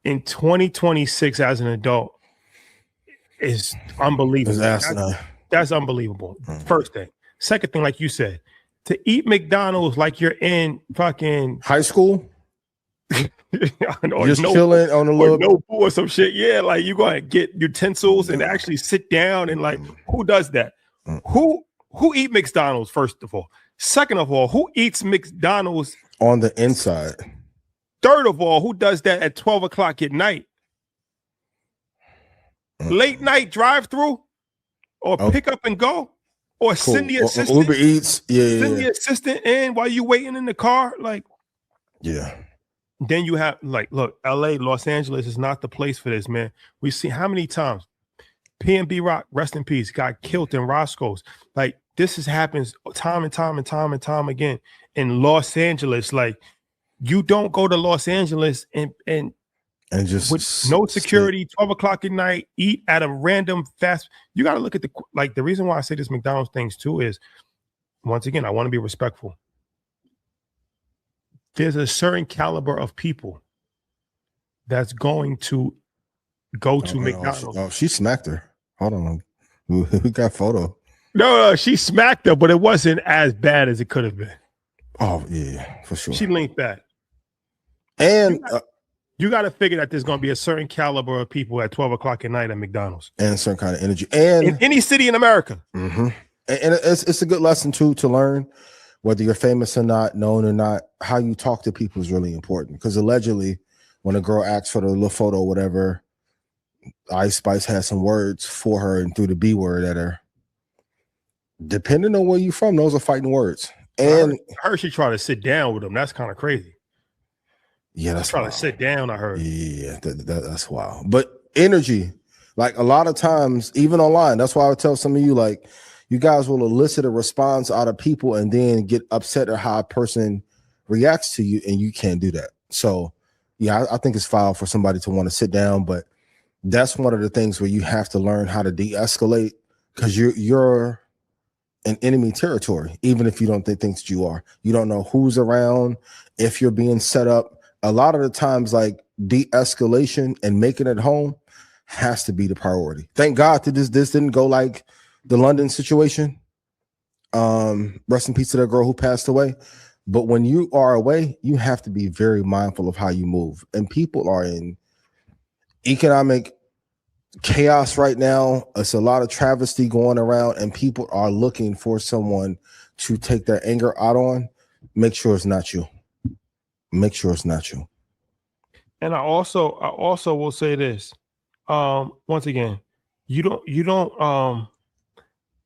in 2026 as an adult is unbelievable. That's unbelievable. First thing. Second thing, like you said, to eat McDonald's like you're in fucking high school. Or just chilling on a little or some shit. Yeah, like you gotta get utensils and actually sit down and like, who does that? Who eat McDonald's, first of all? Second of all, who eats McDonald's on the inside? Third of all, who does that at 12 o'clock at night? Late night drive-through, or pick up and go, or send the assistant. Uber Eats, send the assistant in while you waiting in the car, like. Yeah. Then you have, like, look, LA, Los Angeles is not the place for this, man. We see how many times P&B Rock, rest in peace, got killed in Roscoe's. Like, this happens time and time again in Los Angeles. Like, you don't go to Los Angeles and just with no security, 12 o'clock at night, eat at a random fast. You got to look at the reason why I say this McDonald's things too is, once again, I want to be respectful. There's a certain caliber of people that's going to go to McDonald's. She smacked her. Hold on. We got photo. No, she smacked her, but it wasn't as bad as it could have been. Oh, yeah, for sure. She leaned back. And you got to figure that there's going to be a certain caliber of people at 12 o'clock at night at McDonald's. And a certain kind of energy. And in any city in America. And it's a good lesson, too, to learn. Whether you're famous or not, known or not, how you talk to people is really important. Because allegedly, when a girl asks for the little photo or whatever, Ice Spice had some words for her and threw the B word at her. Depending on where you're from, those are fighting words. And I heard she tried to sit down with him. That's kind of crazy. Yeah, that's trying to sit down. I heard. Yeah, that's wild. But energy, like a lot of times, even online, that's why I would tell some of you, like, you guys will elicit a response out of people and then get upset at how a person reacts to you, and you can't do that. So, yeah, I think it's foul for somebody to want to sit down, but that's one of the things where you have to learn how to de-escalate, because you're in enemy territory, even if you don't think that you are. You don't know who's around, if you're being set up. A lot of the times, like, de-escalation and making it home has to be the priority. Thank God that this didn't go like the London situation. Rest in peace to that girl who passed away. But when you are away, you have to be very mindful of how you move. And people are in economic chaos right now. It's a lot of travesty going around, and people are looking for someone to take their anger out on. Make sure it's not you. Make sure it's not you. And I also will say this. Once again, you don't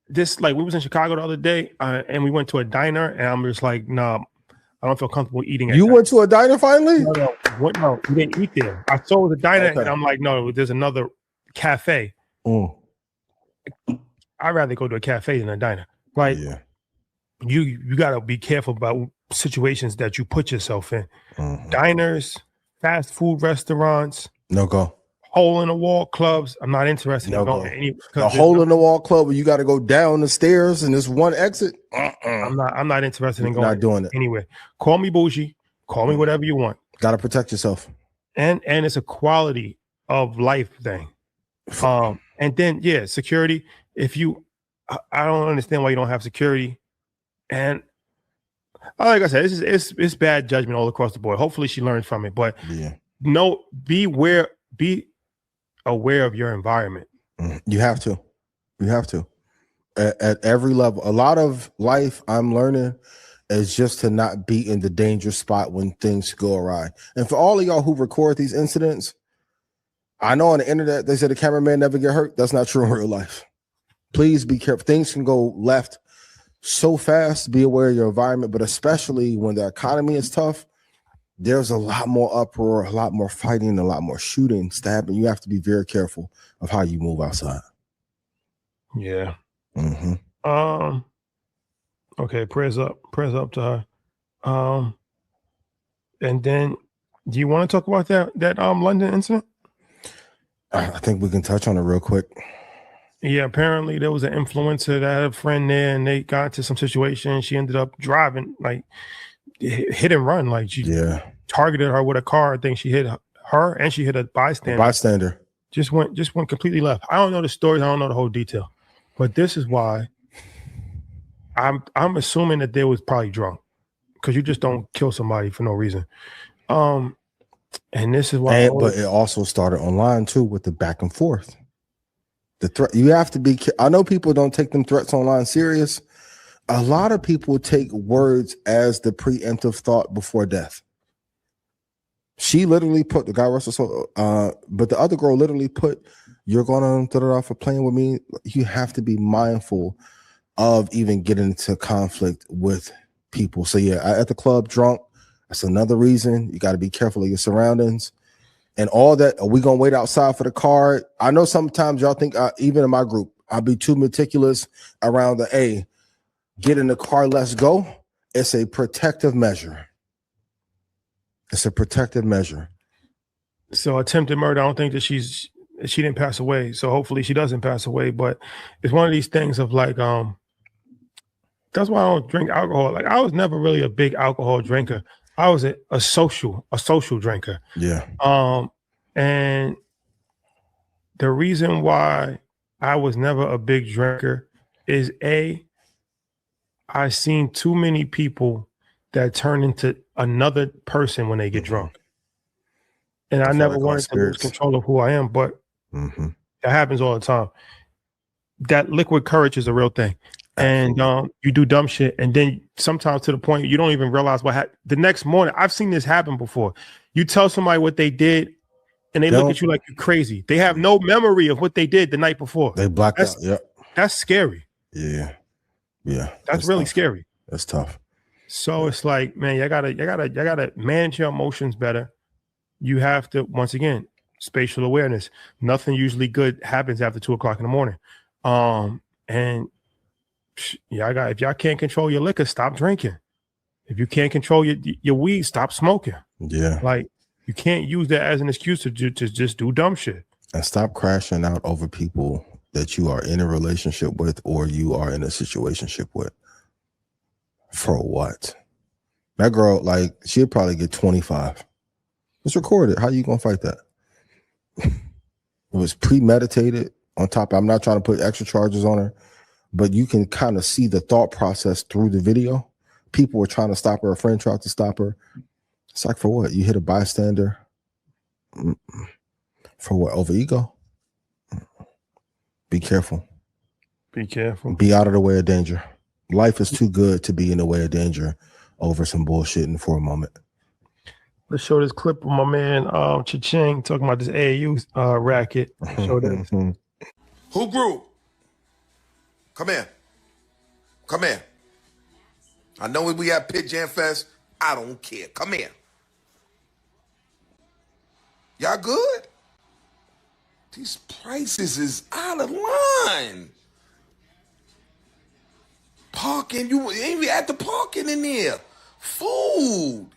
this, like, we was in Chicago the other day, and we went to a diner, and I'm just like, nah, I don't feel comfortable eating. You went to a diner finally? No, we didn't eat there. I saw the diner, and I'm like, no, there's another cafe. I'd rather go to a cafe than a diner. Like, yeah. You got to be careful about situations that you put yourself in. Diners, fast food restaurants, no go. Hole in the wall clubs. I'm not interested in going any. The hole in the wall club where you got to go down the stairs and there's one exit. I'm not interested in going. Not doing it anyway. Call me bougie. Call me whatever you want. Got to protect yourself. And it's a quality of life thing. And then security. If you, I don't understand why you don't have security. And like I said, it's bad judgment all across the board. Hopefully she learns from it. But be aware of your environment. You have to. At every level. A lot of life I'm learning is just to not be in the danger spot when things go awry. And for all of y'all who record these incidents, I know on the internet they say the cameraman never get hurt. That's not true in real life. Please be careful. Things can go left so fast. Be aware of your environment, but especially when the economy is tough, there's a lot more uproar, a lot more fighting, a lot more shooting, stabbing. You have to be very careful of how you move outside. Yeah. Okay, prayers up to her. And then, do you want to talk about that London incident? I think we can touch on it real quick. Yeah, apparently there was an influencer that had a friend there, and they got into some situation. She ended up driving, like, hit and run. Like, she targeted her with a car. I think she hit her, and she hit a bystander. Just went completely left. I don't know the stories. I don't know the whole detail, but this is why I'm assuming that they was probably drunk, because you just don't kill somebody for no reason. And this is why. But it also started online too with the back and forth. The threat. You have to be. I know people don't take them threats online serious. A lot of people take words as the preemptive thought before death. She literally put the guy Russell, but the other girl literally put, "You're going to for playing with me." You have to be mindful of even getting into conflict with people. So yeah, at the club drunk. That's another reason you got to be careful of your surroundings and all that. Are we gonna wait outside for the car? I know sometimes y'all think, even in my group, I'll be too meticulous around the get in the car, let's go. It's a protective measure. It's a protective measure. So attempted murder, I don't think that she didn't pass away. So hopefully she doesn't pass away. But it's one of these things of like, that's why I don't drink alcohol. Like, I was never really a big alcohol drinker. I was a social drinker. Yeah. And the reason why I was never a big drinker is I seen too many people that turn into another person when they get drunk. And I never wanted to lose control of who I am, but that happens all the time. That liquid courage is a real thing. And you do dumb shit, and then sometimes to the point you don't even realize what happened. The next morning, I've seen this happen before. You tell somebody what they did, and they look at you like you're crazy. They have no memory of what they did the night before. They blacked out. Yep. That's scary. Yeah. Yeah. That's really tough. scary. That's tough. So it's like, man, you gotta manage your emotions better. You have to, once again, spatial awareness. Nothing usually good happens after 2 o'clock in the morning. And if y'all can't control your liquor, stop drinking. If you can't control your weed, stop smoking. Yeah. Like, you can't use that as an excuse to just do dumb shit. And stop crashing out over people that you are in a relationship with or you are in a situationship with. For what? That girl, like, she'd probably get 25. It's recorded. How you gonna fight that? It was premeditated. On top, I'm not trying to put extra charges on her, but you can kind of see the thought process through the video. People were trying to stop her. A friend tried to stop her. It's like, for what? You hit a bystander? For what? Over ego? Be careful. Be careful. Be out of the way of danger. Life is too good to be in the way of danger over some bullshitting for a moment. Let's show this clip of my man Cha-Ching talking about this AAU racket. Show this. Who grew? Come here. Come here. I know we have Pit Jam Fest. I don't care. Come here. Y'all good? These prices is out of line. Parking, you ain't even at the parking in there. Food.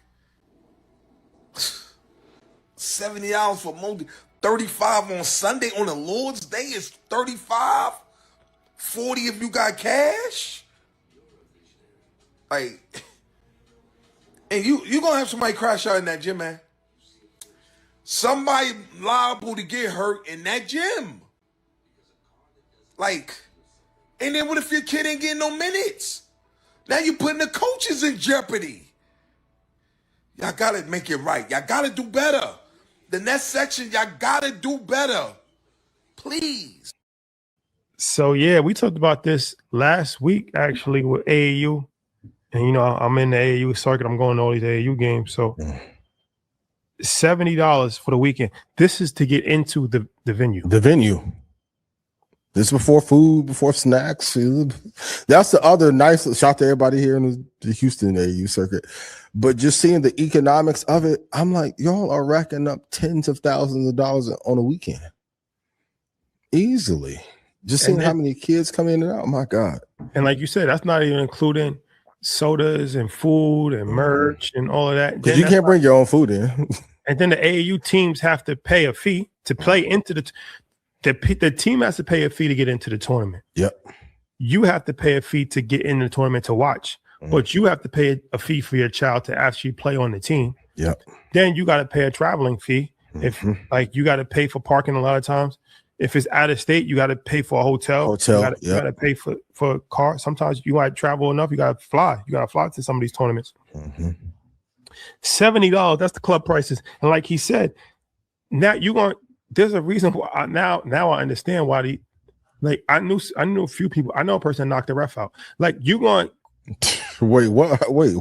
$70 for multi, $35 on Sunday. On the Lord's Day is $35. $40 if you got cash. Like, and you gonna have somebody crash out in that gym, man. Somebody liable to get hurt in that gym. Like, and then what if your kid ain't getting no minutes? Now you putting the coaches in jeopardy. Y'all gotta make it right. Y'all gotta do better. The next section, y'all gotta do better. Please. So yeah, we talked about this last week actually with AAU. And you know, I'm in the AAU circuit. I'm going to all these AAU games. So $70 for the weekend. This is to get into the venue. The venue. This is before food, before snacks. That's the other nice shout to everybody here in the Houston AAU circuit. But just seeing the economics of it, I'm like, y'all are racking up tens of thousands of dollars on a weekend. Easily. Just seeing how many kids come in and out. Oh my God. And like you said, that's not even including sodas and food and merch and all of that. Because you can't bring your own food in. And then the AAU teams have to pay a fee to play into the team has to pay a fee to get into the tournament. Yep. You have to pay a fee to get in the tournament to watch, but you have to pay a fee for your child to actually play on the team. Yep. Then you got to pay a traveling fee. If like you got to pay for parking a lot of times. If it's out of state, you got to pay for a hotel. You got to pay for a car. Sometimes you might travel enough. You got to fly. You got to fly to some of these tournaments. $70. That's the club prices. And like he said, now there's a reason why now I understand why I knew a few people. I know a person that knocked the ref out. Like you going wait, what? Wait.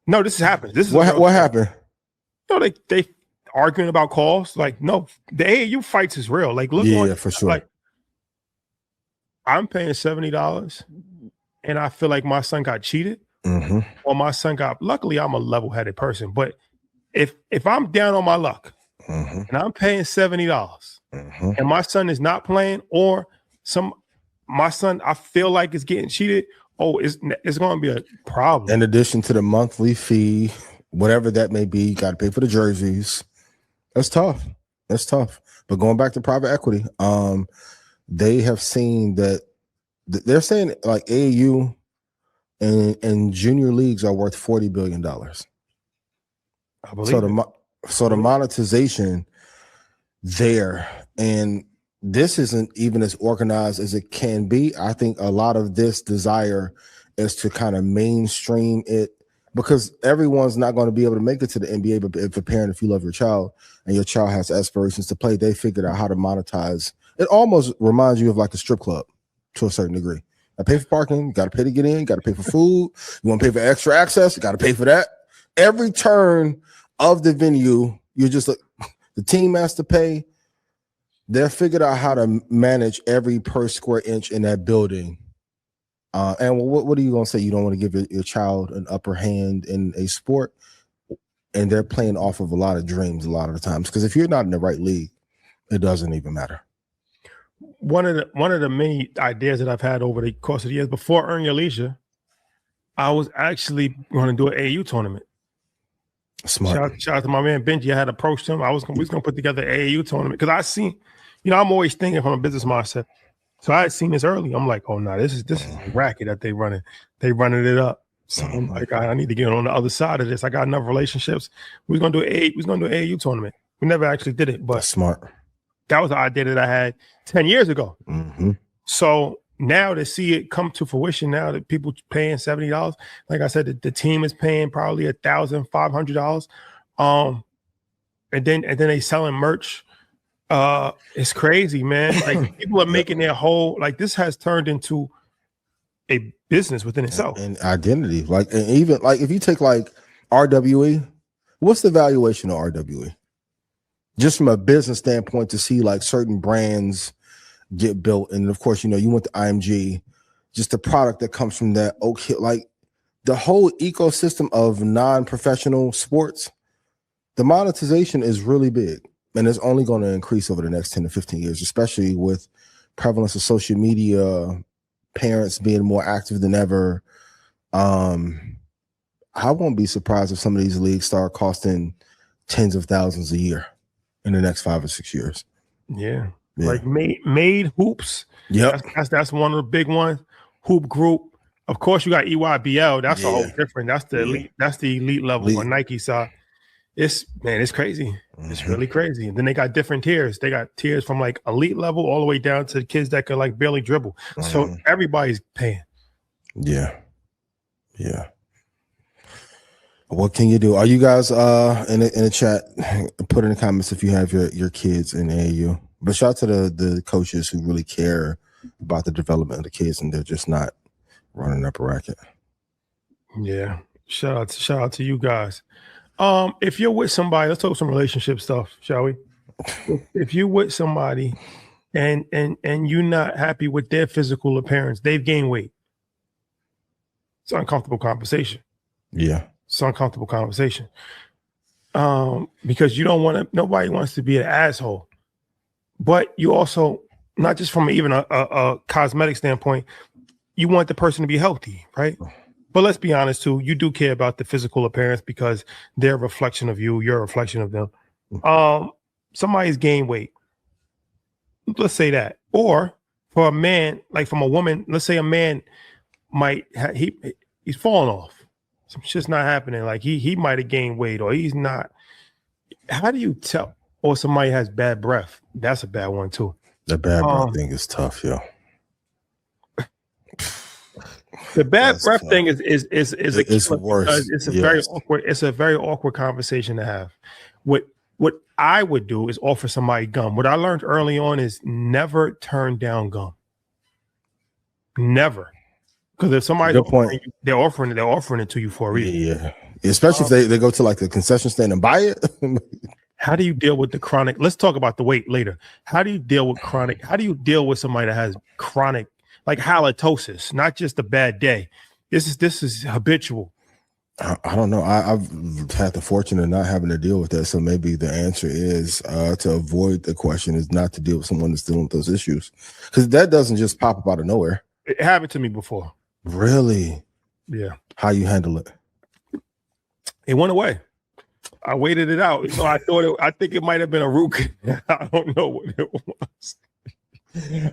No, this has happened. This is what happened? No, they arguing about calls. Like, no, the AAU fights is real. Like, look, for sure. Like, I'm paying $70 and I feel like my son got cheated or my son got, luckily I'm a level-headed person, but if I'm down on my luck and I'm paying $70 and my son is not playing or my son I feel like is getting cheated, it's going to be a problem. In addition to the monthly fee, whatever that may be, you got to pay for the jerseys. That's tough. That's tough. But going back to private equity, they have seen that they're saying like AAU and junior leagues are worth $40 billion. I believe so the monetization there, and this isn't even as organized as it can be. I think a lot of this desire is to kind of mainstream it, because everyone's not going to be able to make it to the NBA. But if a parent, if you love your child and your child has aspirations to play, they figured out how to monetize. It almost reminds you of like a strip club to a certain degree. I pay for parking, you got to pay to get in, got to pay for food. You want to pay for extra access, you got to pay for that. Every turn of the venue, you're just like, the team has to pay. They're figured out how to manage every per square inch in that building. And what are you gonna say? You don't want to give your child an upper hand in a sport, and they're playing off of a lot of dreams a lot of the times. Because if you're not in the right league, it doesn't even matter. One of the many ideas that I've had over the course of the years before Earn Your Leisure, I was actually going to do an AAU tournament. Smart. Shout out to my man Benji. I had approached him. We was going to put together an AAU tournament because I seen, I'm always thinking from a business mindset. So I had seen this early. I'm like, oh no, this is a racket that they running. They running it up. So I'm like, I need to get on the other side of this. I got enough relationships. We was gonna do an AAU tournament. We never actually did it, but that's smart. That was the idea that I had 10 years ago. Mm-hmm. So now to see it come to fruition, now that people paying $70, like I said, the team is paying probably $1,500. And then they selling merch. It's crazy, man. Like people are making their whole, like this has turned into a business within itself. And identity. Like, and even like if you take like RWE, what's the valuation of RWE? Just from a business standpoint, to see like certain brands get built. And of course, you went to IMG, just the product that comes from that. Okay, like the whole ecosystem of non-professional sports, the monetization is really big. And it's only going to increase over the next 10 to 15 years, especially with prevalence of social media, parents being more active than ever. I won't be surprised if some of these leagues start costing tens of thousands a year in the next 5 or 6 years. Yeah. Like made hoops. Yep. That's one of the big ones. Hoop group. Of course, you got EYBL. That's a whole different. That's the elite. That's the elite level on Nike side. It's crazy. It's really crazy. And then they got different tiers. They got tiers from like elite level all the way down to kids that could like barely dribble. So everybody's paying. Yeah. What can you do? Are you guys in the chat? Put in the comments if you have your kids in AAU. But shout out to the coaches who really care about the development of the kids and they're just not running up a racket. Yeah. Shout out to you guys. If you're with somebody, let's talk some relationship stuff, shall we? If you're with somebody and you're not happy with their physical appearance, they've gained weight. It's an uncomfortable conversation. Yeah. It's an uncomfortable conversation. Because nobody wants to be an asshole. But you also, not just from even a cosmetic standpoint, you want the person to be healthy, right? But let's be honest too, you do care about the physical appearance because they're a reflection of you, you're a reflection of them. Somebody's gained weight. Let's say that. Or for a man, like from a woman, let's say a man might he's falling off. Some shit's not happening. Like he might have gained weight or he's not. How do you tell? Or somebody has bad breath. That's a bad one too. The bad breath thing is tough, yo. The bad breath thing is it's worse. It's a very awkward conversation to have. What I would do is offer somebody gum. What I learned early on is never turn down gum. Never. Because if somebody's they're offering it to you for a reason. Yeah. Especially if they go to like the concession stand and buy it. How do you deal with the chronic? Let's talk about the weight later. How do you deal with chronic? How do you deal with somebody that has chronic, like halitosis, not just a bad day? This is habitual. I don't know. I've had the fortune of not having to deal with that. So maybe the answer is to avoid the question is not to deal with someone that's dealing with those issues. Because that doesn't just pop up out of nowhere. It happened to me before. Really? Yeah. How you handle it? It went away. I waited it out. So I think it might have been a root. I don't know what it was.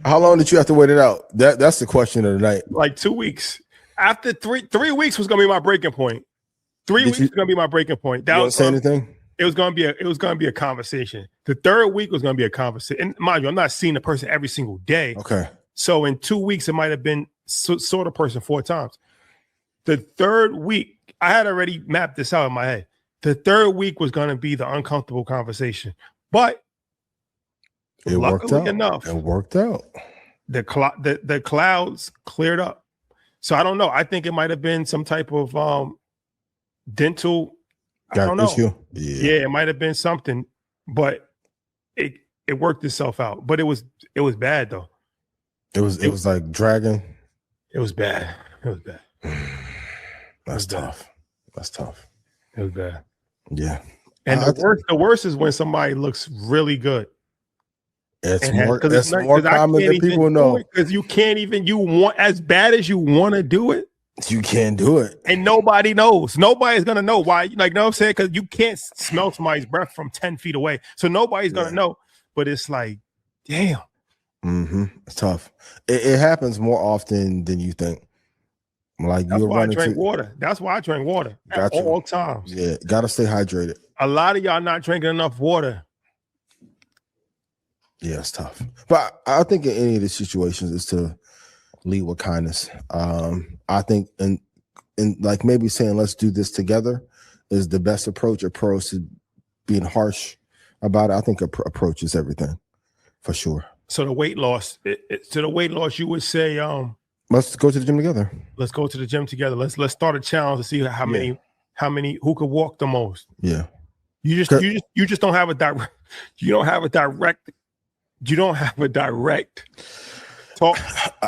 How long did you have to wait it out? That's the question of the night. Like 2 weeks. After 3 weeks was gonna be my breaking point. 3 weeks was gonna be my breaking point. That was say anything. It was gonna be a conversation. The third week was gonna be a conversation. And mind you, I'm not seeing the person every single day. Okay. So in 2 weeks, it might have been sort of person 4 times. The third week, I had already mapped this out in my head. The third week was going to be the uncomfortable conversation, but it worked out. It worked out. The clouds cleared up. So I don't know. I think it might have been some type of dental. I don't know. Issue? Yeah, it might have been something, but it worked itself out. But it was bad though. It was like dragging. It was bad. It was bad. That's tough. That's tough. It was bad. Yeah. And the worst is when somebody looks really good. It's more common than people know. Because you can't even, you want, as bad as you want to do it, you can't do it. And nobody knows. Nobody's going to know why. Like, know what I'm saying? Because you can't smell somebody's breath from 10 feet away. So nobody's going to know. But it's like, damn. It's tough. It happens more often than you think. Like that's why I drink water. That's why I drink water at all times. Yeah, gotta stay hydrated. A lot of y'all not drinking enough water. Yeah, it's tough. But I think in any of these situations is to lead with kindness. I think in like maybe saying let's do this together is the best approach. Opposed to being harsh about it. I think approach is everything for sure. So the weight loss, you would say, let's go to the gym together. Let's go to the gym together. Let's start a challenge to see how many who could walk the most. Yeah. You just don't have a direct. You don't have a direct talk.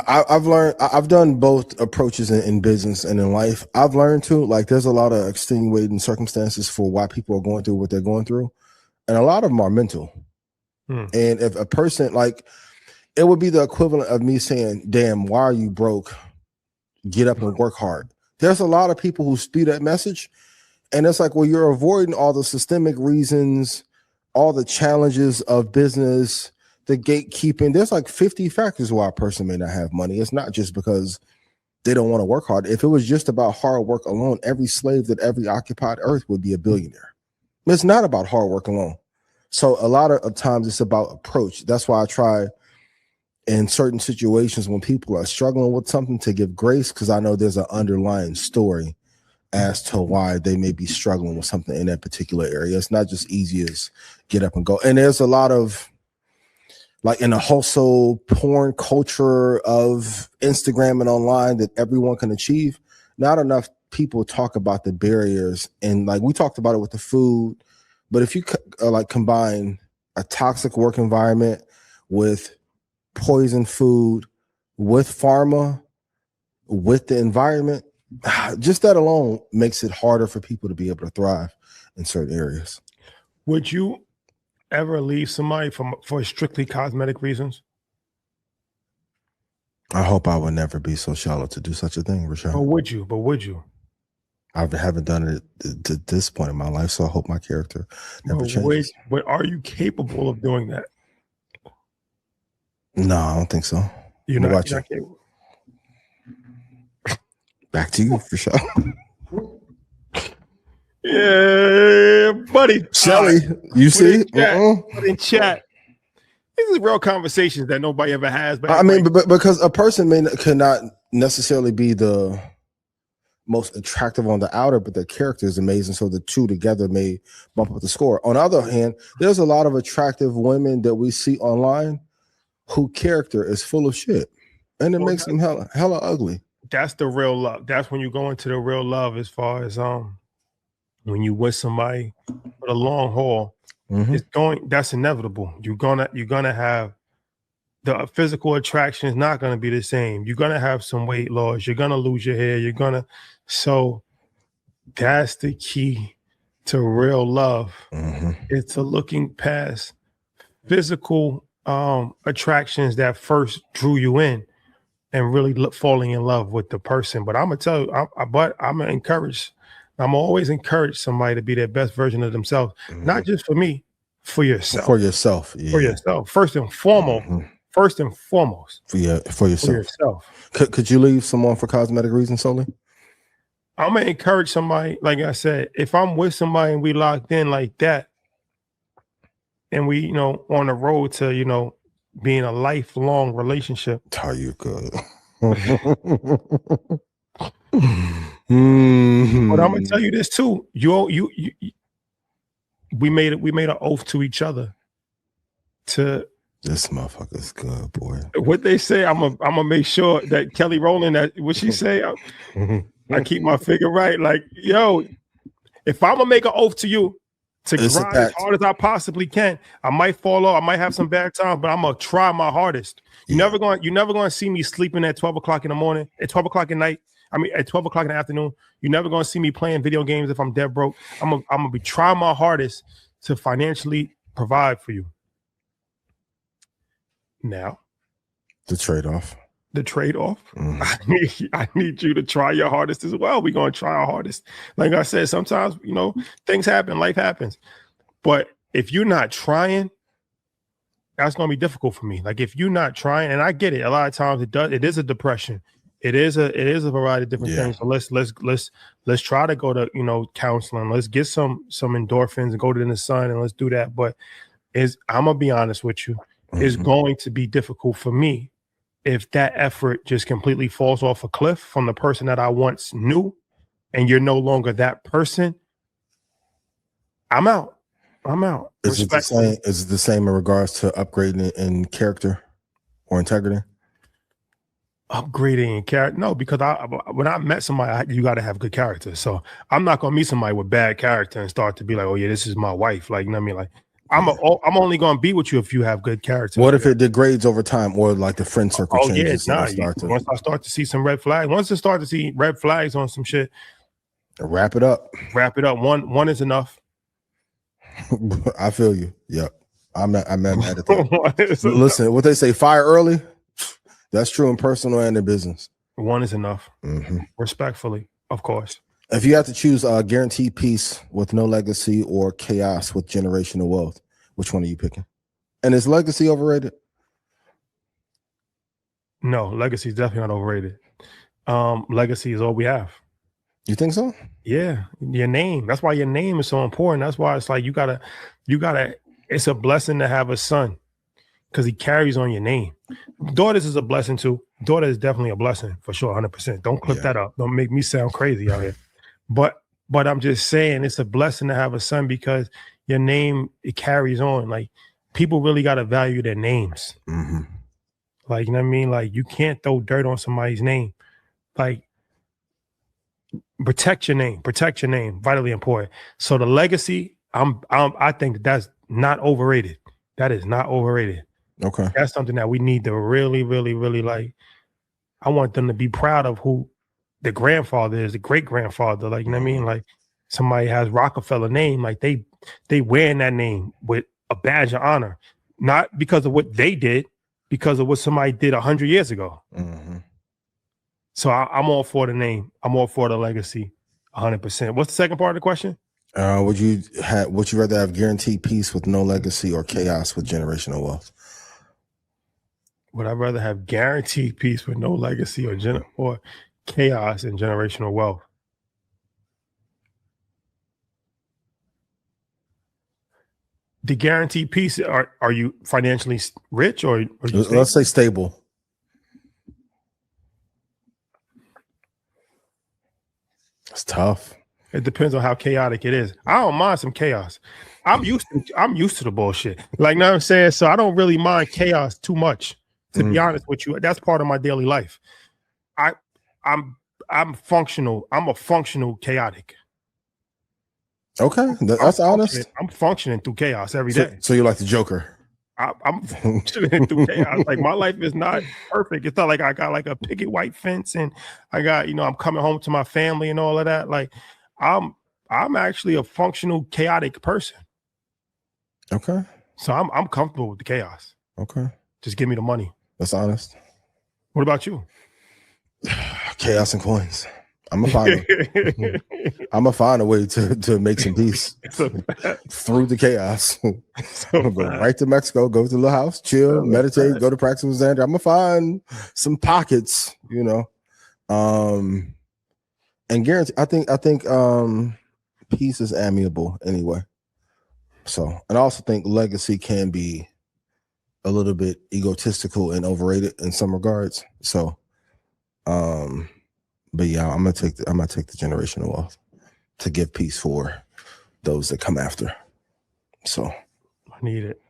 I've learned. I've done both approaches in business and in life. I've learned to like. There's a lot of extenuating circumstances for why people are going through what they're going through, and a lot of them are mental. And if a person like, it would be the equivalent of me saying, "Damn, why are you broke? Get up and work hard." There's a lot of people who spew that message, and it's like, well, you're avoiding all the systemic reasons, all the challenges of business, the gatekeeping. There's like 50 factors why a person may not have money. It's not just because they don't want to work hard. If it was just about hard work alone, every slave that every occupied earth would be a billionaire. It's not about hard work alone. So a lot of times it's about approach. That's why I try in certain situations when people are struggling with something to give grace, because I know there's an underlying story as to why they may be struggling with something in that particular area. It's not just easy as get up and go. And there's a lot of, like in a hustle porn culture of Instagram and online that everyone can achieve, not enough people talk about the barriers. And like we talked about it with the food, but if you like combine a toxic work environment with poison food, with pharma, with the environment, just that alone makes it harder for people to be able to thrive in certain areas. Would you ever leave somebody for strictly cosmetic reasons? I hope I would never be so shallow to do such a thing, Rashad. But would you? I haven't done it to this point in my life, so I hope my character never changes. But are you capable of doing that? No, I don't think so. You're not capable. Back to you, for sure. Yeah, buddy. Shelly, you see? In chat. These are real conversations that nobody ever has. But I mean, but because a person cannot necessarily be the most attractive on the outer, but their character is amazing. So the two together may bump up the score. On the other hand, there's a lot of attractive women that we see online whose character is full of shit. And it makes them hella ugly. That's the real love. That's when you go into the real love as far as when you with somebody for the long haul. That's inevitable. You're gonna have the physical attraction is not gonna be the same. You're gonna have some weight loss, you're gonna lose your hair, so that's the key to real love. It's to looking past physical attractions that first drew you in and really falling in love with the person. But I'm gonna tell you, I'm always encourage somebody to be their best version of themselves, not just for me, for yourself. For yourself, yeah. For yourself, first and foremost. First and foremost, for yourself. Could you leave someone for cosmetic reasons solely? I'm gonna encourage somebody. Like I said, if I'm with somebody and we locked in like that, and we, on the road to, being a lifelong relationship. How you good? But I'm gonna tell you this too. We made an oath to each other. To this motherfucker's good, boy. What they say, I'm gonna make sure that Kelly Rowland, that what she say, I keep my figure right. Like, yo, if I'm gonna make an oath to you to grind as hard as I possibly can. I might fall off. I might have some bad times, but I'm gonna try my hardest. You're never going to see me sleeping at 12 o'clock in the morning, at 12 o'clock at night. I mean, at 12 o'clock in the afternoon. You're never going to see me playing video games if I'm dead broke. I'm gonna be trying my hardest to financially provide for you. Now, the trade-off. I need you to try your hardest as well. We're going to try our hardest. Like I said, sometimes, things happen, life happens. But if you're not trying, that's going to be difficult for me. Like if you're not trying, and I get it, a lot of times it is a depression. It is a variety of different things. So let's try to go to, counseling. Let's get some endorphins and go to the sun and let's do that. But I'm going to be honest with you, it's going to be difficult for me if that effort just completely falls off a cliff from the person that I once knew and you're no longer that person. I'm out. Is it the same in regards to upgrading in character or integrity? Upgrading in character? No, because when I met somebody, you got to have good character. So I'm not going to meet somebody with bad character and start to be like, oh yeah, this is my wife. Like, you know what I mean? Like, I'm only going to be with you if you have good character. What if it degrades over time or like the friend circle changes? Once I start to see some red flags, once I start to see red flags on some shit, wrap it up. One is enough. I feel you. Yep. I'm mad at that. Listen, what they say, fire early. That's true in personal and in business. One is enough. Respectfully, of course. If you have to choose guaranteed peace with no legacy or chaos with generational wealth, which one are you picking? And is legacy overrated? No, legacy is definitely not overrated. Legacy is all we have. You think so? Yeah, your name. That's why your name is so important. That's why it's like you gotta. It's a blessing to have a son because he carries on your name. Daughters is a blessing too. Daughter is definitely a blessing for sure, 100%. Don't clip that up. Don't make me sound crazy out here. But I'm just saying it's a blessing to have a son because your name, it carries on. Like people really got to value their names. Like, you know what I mean? Like you can't throw dirt on somebody's name. Like protect your name, vitally important. So the legacy, I think that's not overrated. That is not overrated. Okay. That's something that we need to really, really, really like. I want them to be proud of who the grandfather is, the great grandfather. Like, you know what I mean? Like somebody has Rockefeller name, like they wearing that name with a badge of honor, not because of what they did, because of what somebody did 100 years ago. So I'm all for the name. I'm all for the legacy, 100%. What's the second part of the question? Would you rather have guaranteed peace with no legacy or chaos with generational wealth? Would I rather have guaranteed peace with no legacy or chaos and generational wealth? The guaranteed peace, are you financially rich or let's say stable? It's tough. It depends on how chaotic it is. I don't mind some chaos. I'm used to the bullshit. Like, know what I'm saying? So I don't really mind chaos too much. To be honest with you, that's part of my daily life. I'm functional. I'm a functional chaotic. Okay, that's honest. I'm functioning through chaos every day. So you're like the Joker. I'm functioning through chaos. Like my life is not perfect. It's not like I got like a picket white fence and I got, I'm coming home to my family and all of that. Like I'm actually a functional chaotic person. Okay. So I'm comfortable with the chaos. Okay. Just give me the money. That's honest. What about you? Chaos and coins. I'm gonna find a way to make some peace through the chaos. I'm gonna go right to Mexico, go to the little house, chill, meditate, go to practice with Xander. I'm gonna find some pockets, and guarantee. I think peace is amiable anyway. So, and I also think legacy can be a little bit egotistical and overrated in some regards. So, but yeah, I'm gonna take the generational wealth to give peace for those that come after. So I need it.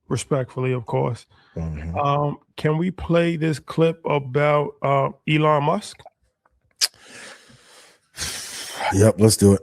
Respectfully, of course. Can we play this clip about Elon Musk? Yep, let's do it.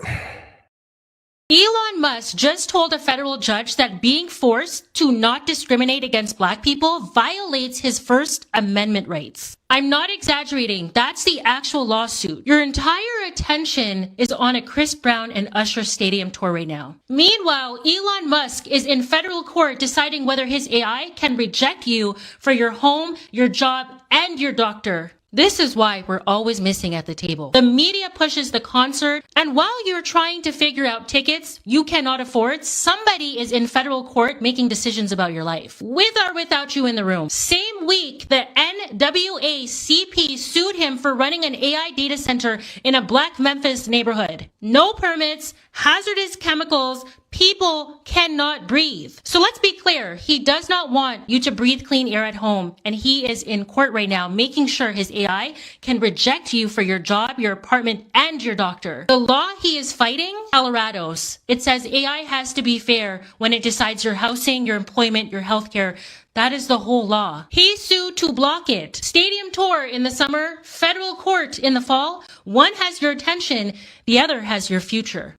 Elon Musk just told a federal judge that being forced to not discriminate against black people violates his First Amendment rights. I'm not exaggerating. That's the actual lawsuit. Your entire attention is on a Chris Brown and Usher stadium tour right now. Meanwhile, Elon Musk is in federal court deciding whether his AI can reject you for your home, your job, and your doctor. This is why we're always missing at the table. The media pushes the concert, and while you're trying to figure out tickets you cannot afford, somebody is in federal court making decisions about your life, with or without you in the room. Same week, the NAACP sued him for running an AI data center in a Black Memphis neighborhood. No permits, hazardous chemicals, people cannot breathe. So let's be clear, he does not want you to breathe clean air at home, and he is in court right now making sure his AI can reject you for your job, your apartment, and your doctor. The law he is fighting, Colorado's. It says AI has to be fair when it decides your housing, your employment, your healthcare. That is the whole law. He sued to block it. Stadium tour in the summer, federal court in the fall. One has your attention, the other has your future.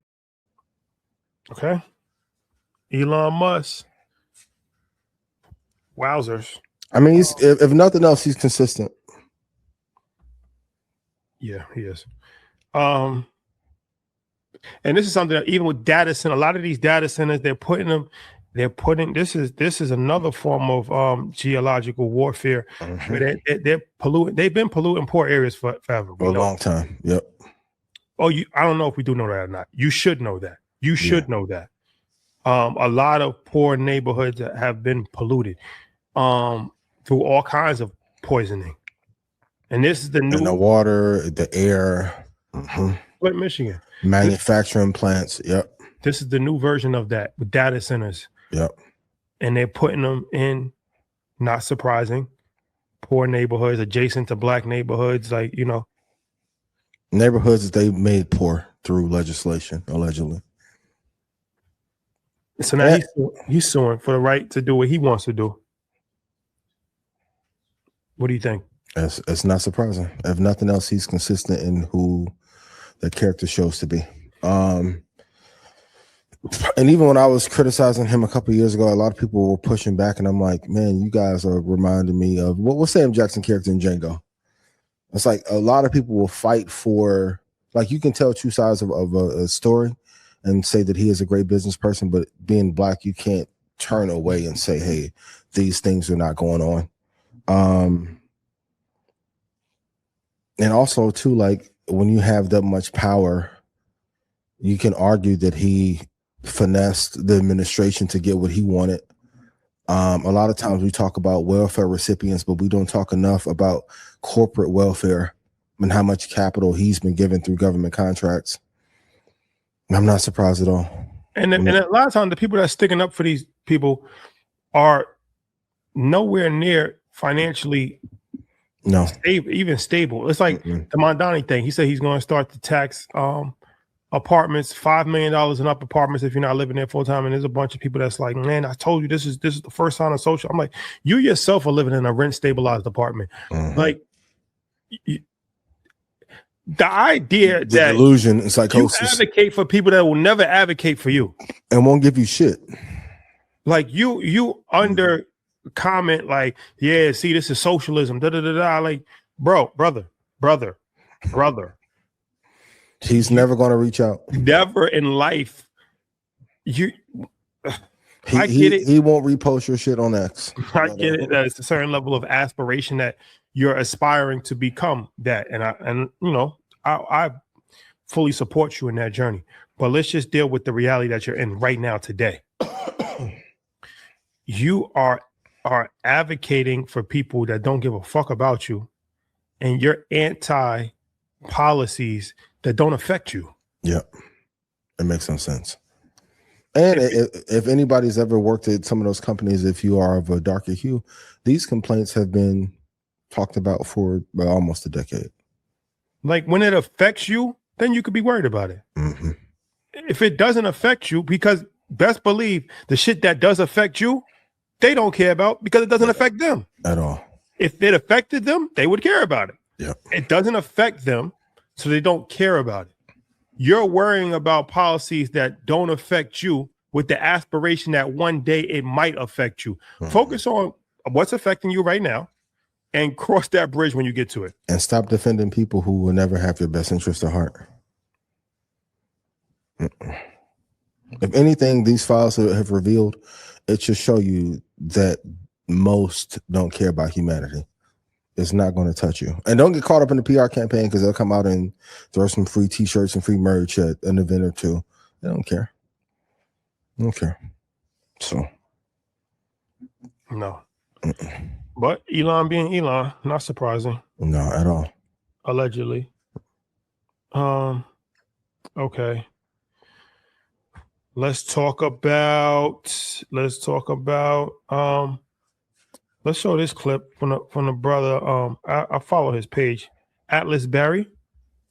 Okay. Elon Musk. Wowzers. I mean, if nothing else, he's consistent. Yeah, he is. And this is something that even with data center, a lot of these data centers, this is another form of geological warfare. Where they're polluting. They've been polluting poor areas forever. For a long time. Yep. Oh, I don't know if we do know that or not. You should know that. You should know that. A lot of poor neighborhoods have been polluted through all kinds of poisoning. And this is the new... And the water, the air. Flint, Michigan. Manufacturing plants. Yep. This is the new version of that with data centers. Yep. And they're putting them in, not surprising, poor neighborhoods adjacent to black neighborhoods, like, you know. Neighborhoods that they made poor through legislation, allegedly. So now he's suing for the right to do what he wants to do. What do you think? It's not surprising. If nothing else, he's consistent in who the character shows to be. And even when I was criticizing him a couple of years ago, a lot of people were pushing back, and I'm like, man, you guys are reminding me of what's Sam Jackson character in Django. It's like a lot of people will fight for, like, you can tell two sides of a story and say that he is a great business person, but being black, you can't turn away and say, hey, these things are not going on. And also too, like, when you have that much power, you can argue that he finessed the administration to get what he wanted. A lot of times we talk about welfare recipients, but we don't talk enough about corporate welfare and how much capital he's been given through government contracts. I'm not surprised at all. And a lot of times the people that are sticking up for these people are nowhere near financially stable. It's like the Mondani thing. He said he's going to start to tax apartments, $5 million and up apartments if you're not living there full time. And there's a bunch of people that's like, man, I told you this is the first sign of social. I'm like, you yourself are living in a rent stabilized apartment. Like, the idea that delusion and psychosis, you advocate for people that will never advocate for you and won't give you shit. Like you under comment like, yeah, see, this is socialism. Like, brother. He's never going to reach out. Never in life. I get it. He won't repost your shit on X. I get it. That it's a certain level of aspiration that you're aspiring to become that. And you know, I fully support you in that journey. But let's just deal with the reality that you're in right now today. You are advocating for people that don't give a fuck about you, and you're anti policies that don't affect you. Yep. It makes no sense. And if anybody's ever worked at some of those companies, if you are of a darker hue, these complaints have been talked about for almost a decade. Like, when it affects you, then you could be worried about it. If it doesn't affect you, because best believe the shit that does affect you, they don't care about because it doesn't affect them at all. If it affected them, they would care about it. Yep. It doesn't affect them, so they don't care about it. You're worrying about policies that don't affect you with the aspiration that one day it might affect you. Focus on what's affecting you right now and cross that bridge when you get to it. And stop defending people who will never have your best interest at heart. If anything, these files have revealed, it should show you that most don't care about humanity. It's not going to touch you. And don't get caught up in the PR campaign, because they'll come out and throw some free t-shirts and free merch at an event or two. They don't care. They don't care. So. No. But Elon being Elon, not surprising. No, at all. Allegedly. Okay. Let's talk about let's show this clip from the brother. I follow his page, Atlas Barry.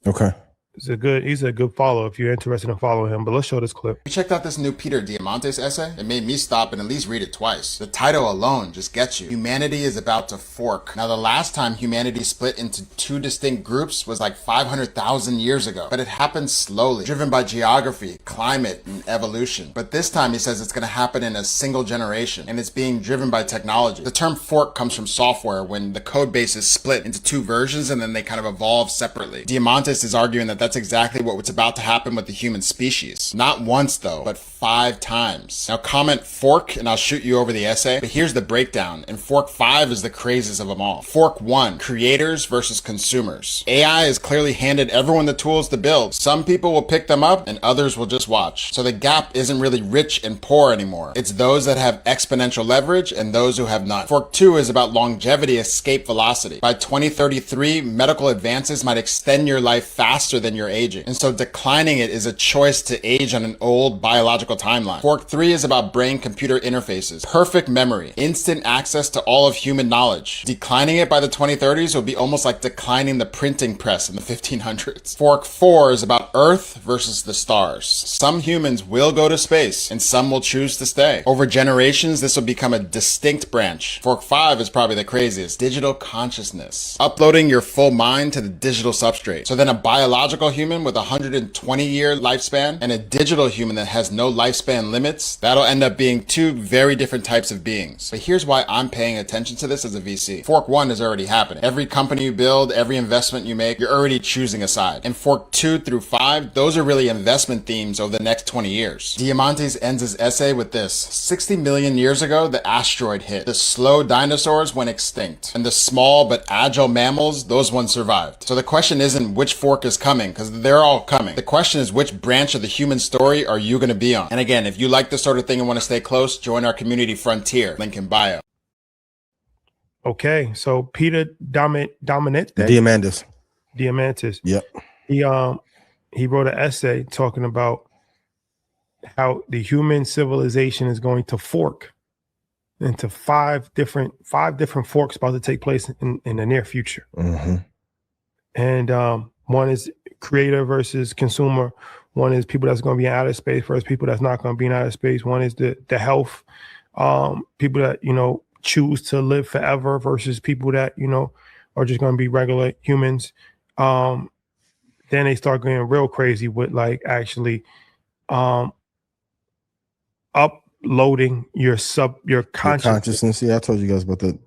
Okay. He's a good follow if you're interested in following him. But let's show this clip. We checked out this new Peter Diamandis essay. It made me stop and at least read it twice. The title alone just gets you. Humanity is about to fork. Now, the last time humanity split into two distinct groups was like 500,000 years ago. But it happened slowly, driven by geography, climate, and evolution. But this time he says it's going to happen in a single generation, and it's being driven by technology. The term fork comes from software, when the code base is split into two versions and then they kind of evolve separately. Diamandis is arguing that that's exactly what's about to happen with the human species. Not once though, but 5 times. Now comment fork and I'll shoot you over the essay, but here's the breakdown. And fork 5 is the craziest of them all. Fork 1, creators versus consumers. AI has clearly handed everyone the tools to build. Some people will pick them up and others will just watch. So the gap isn't really rich and poor anymore. It's those that have exponential leverage and those who have none. Fork 2 is about longevity, escape velocity. By 2033, medical advances might extend your life faster than you're aging. And so declining it is a choice to age on an old biological timeline. Fork 3 is about brain-computer interfaces, perfect memory, instant access to all of human knowledge. Declining it by the 2030s will be almost like declining the printing press in the 1500s. Fork 4 is about Earth versus the stars. Some humans will go to space and some will choose to stay. Over generations, this will become a distinct branch. Fork 5 is probably the craziest, digital consciousness. Uploading your full mind to the digital substrate. So then a biological human with a 120-year lifespan and a digital human that has no lifespan limits, that'll end up being two very different types of beings. But here's why I'm paying attention to this as a VC. Fork 1 is already happening. Every company you build, every investment you make, you're already choosing a side. And Fork 2 through 5, those are really investment themes over the next 20 years. Diamandis ends his essay with this: 60 million years ago, the asteroid hit. The slow dinosaurs went extinct. And the small but agile mammals, those ones survived. So the question isn't which fork is coming, because they're all coming. The question is, which branch of the human story are you going to be on? And again, if you like this sort of thing and want to stay close, join our community Frontier. Link in bio. Okay, so Peter Diamandis. Yep. He wrote an essay talking about how the human civilization is going to fork into five different forks about to take place in the near future. Mm-hmm. And one is creator versus consumer. One is people that's going to be in outer space versus people that's not going to be in outer space. One is the health, people that, choose to live forever versus people that, are just going to be regular humans. Then they start going real crazy with like actually uploading your consciousness. Yeah, I told you guys about that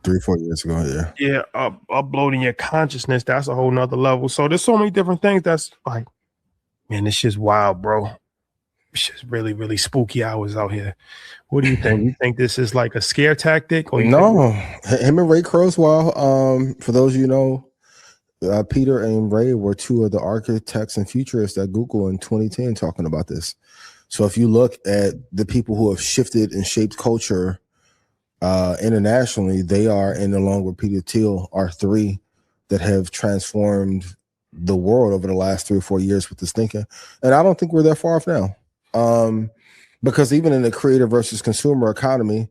3-4 years ago. Yeah, uploading your consciousness. That's a whole nother level. So there's so many different things that's like, man, this shit's wild, bro. It's just really, really spooky hours out here. What do you think? You think this is like a scare tactic? Or no, him and Ray Kurzweil, for those Peter and Ray were two of the architects and futurists at Google in 2010 talking about this. So if you look at the people who have shifted and shaped culture internationally, they are, and along with Peter Thiel, are three that have transformed the world over the last 3 or 4 years with this thinking. And I don't think we're that far off now. Because even in the creator versus consumer economy,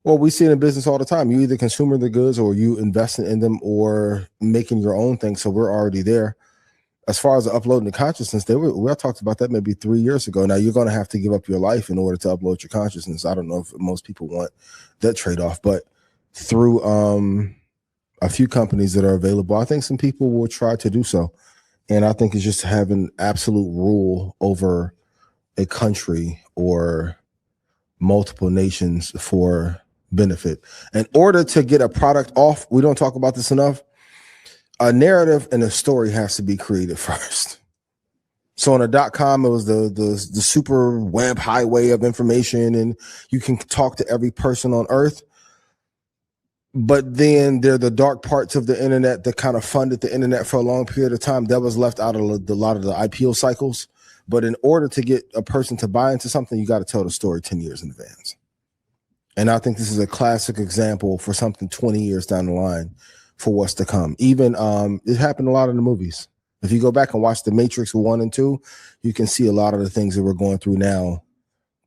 well, we see it in business all the time. You either consume the goods or you investing in them or making your own thing. So we're already there. As far as uploading the consciousness, we talked about that maybe 3 years ago. Now you're going to have to give up your life in order to upload your consciousness. I don't know if most people want that trade-off, but through a few companies that are available, I think some people will try to do so. And I think it's just having absolute rule over a country or multiple nations for benefit. In order to get a product off, we don't talk about this enough, a narrative and a story has to be created first. So on a .com, it was the super web highway of information, and you can talk to every person on earth. But then there are the dark parts of the internet that kind of funded the internet for a long period of time. That was left out of a lot of the IPO cycles. But in order to get a person to buy into something, you got to tell the story 10 years in advance. And I think this is a classic example for something 20 years down the line for what's to come. Even it happened a lot in the movies. If you go back and watch The Matrix 1 and 2, you can see a lot of the things that we're going through now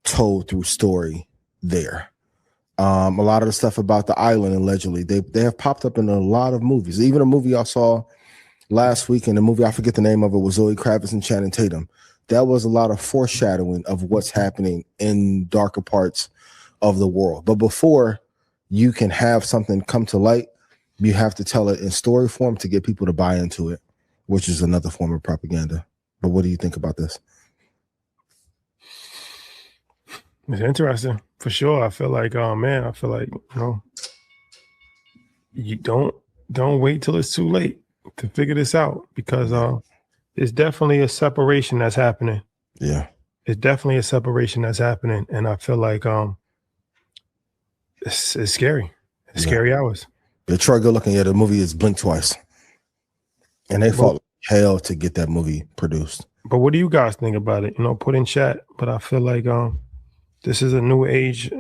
told through story there. A lot of the stuff about the island, allegedly, they have popped up in a lot of movies. Even a movie I saw last week, in the movie, I forget the name of it, was Zoe Kravitz and Channing Tatum. That was a lot of foreshadowing of what's happening in darker parts of the world. But before you can have something come to light, you have to tell it in story form to get people to buy into it, which is another form of propaganda. But what do you think about this? It's interesting for sure. I feel like, you don't wait till it's too late to figure this out, because it's definitely a separation that's happening. Yeah, it's definitely a separation that's happening, and I feel like it's scary. It's scary hours. The Troy Good looking at the movie is Blink Twice, and they fought hell to get that movie produced. But what do you guys think about it? Put in chat. But I feel like this is a new age.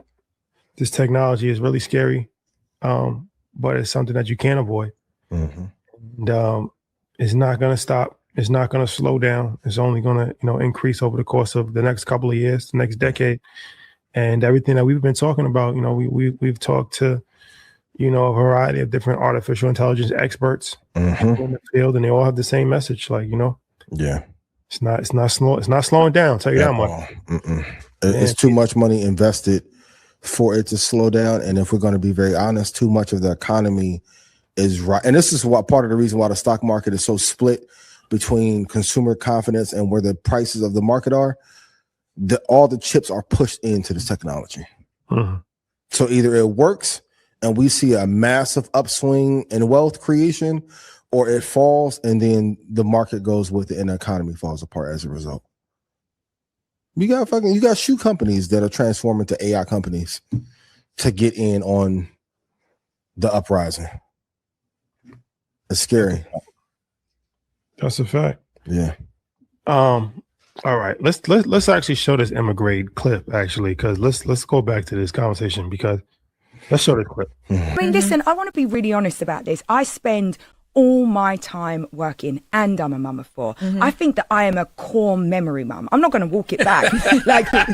This technology is really scary, but it's something that you can't avoid. Mm-hmm. And it's not going to stop. It's not going to slow down. It's only going to, increase over the course of the next couple of years, the next decade. And everything that we've been talking about, we've talked to, a variety of different artificial intelligence experts in the field, and they all have the same message. Yeah, it's not slowing down. I'll tell you that much. It's too much money invested for it to slow down. And if we're going to be very honest, too much of the economy is right. And this is what part of the reason why the stock market is so split between consumer confidence and where the prices of the market are. All the chips are pushed into this technology. Mm-hmm. So either it works and we see a massive upswing in wealth creation, or it falls and then the market goes with it and the economy falls apart as a result. You got shoe companies that are transforming to AI companies to get in on the uprising. It's scary. That's a fact. Yeah. All right. Let's actually show this immigrate clip, actually, because let's go back to this conversation, because let's show this clip. I mean, listen, I want to be really honest about this. I spend all my time working, and I'm a mum of four. I think that I am a core memory mum. I'm not going to walk it back.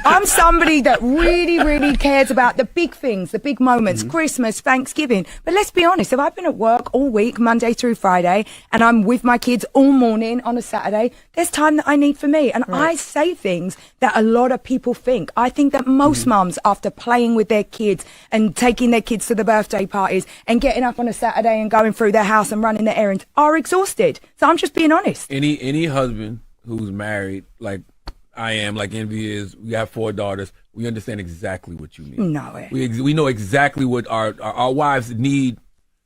I'm somebody that really, really cares about the big things, the big moments, Christmas, Thanksgiving. But let's be honest, if I've been at work all week, Monday through Friday, and I'm with my kids all morning on a Saturday, there's time that I need for me. And I say things that a lot of people think. I think that most mums, after playing with their kids and taking their kids to the birthday parties and getting up on a Saturday and going through their house and running the errands, are exhausted. So I'm just being honest. Any husband who's married, like I am, like Envy is, we have 4 daughters, we understand exactly what you mean. No way. We know exactly what our wives need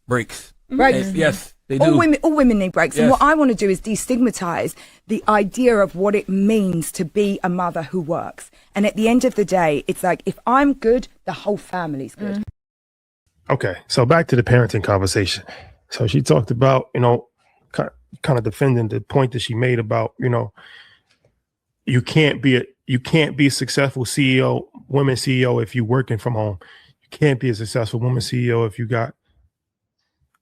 breaks. Right. And yes, they do. All women need breaks. Yes. And what I want to do is destigmatize the idea of what it means to be a mother who works. And at the end of the day, it's like, if I'm good, the whole family's good. Okay. So back to the parenting conversation. So she talked about, kind of defending the point that she made about, you can't be a successful CEO, women CEO, if you're working from home. You can't be a successful woman CEO if you got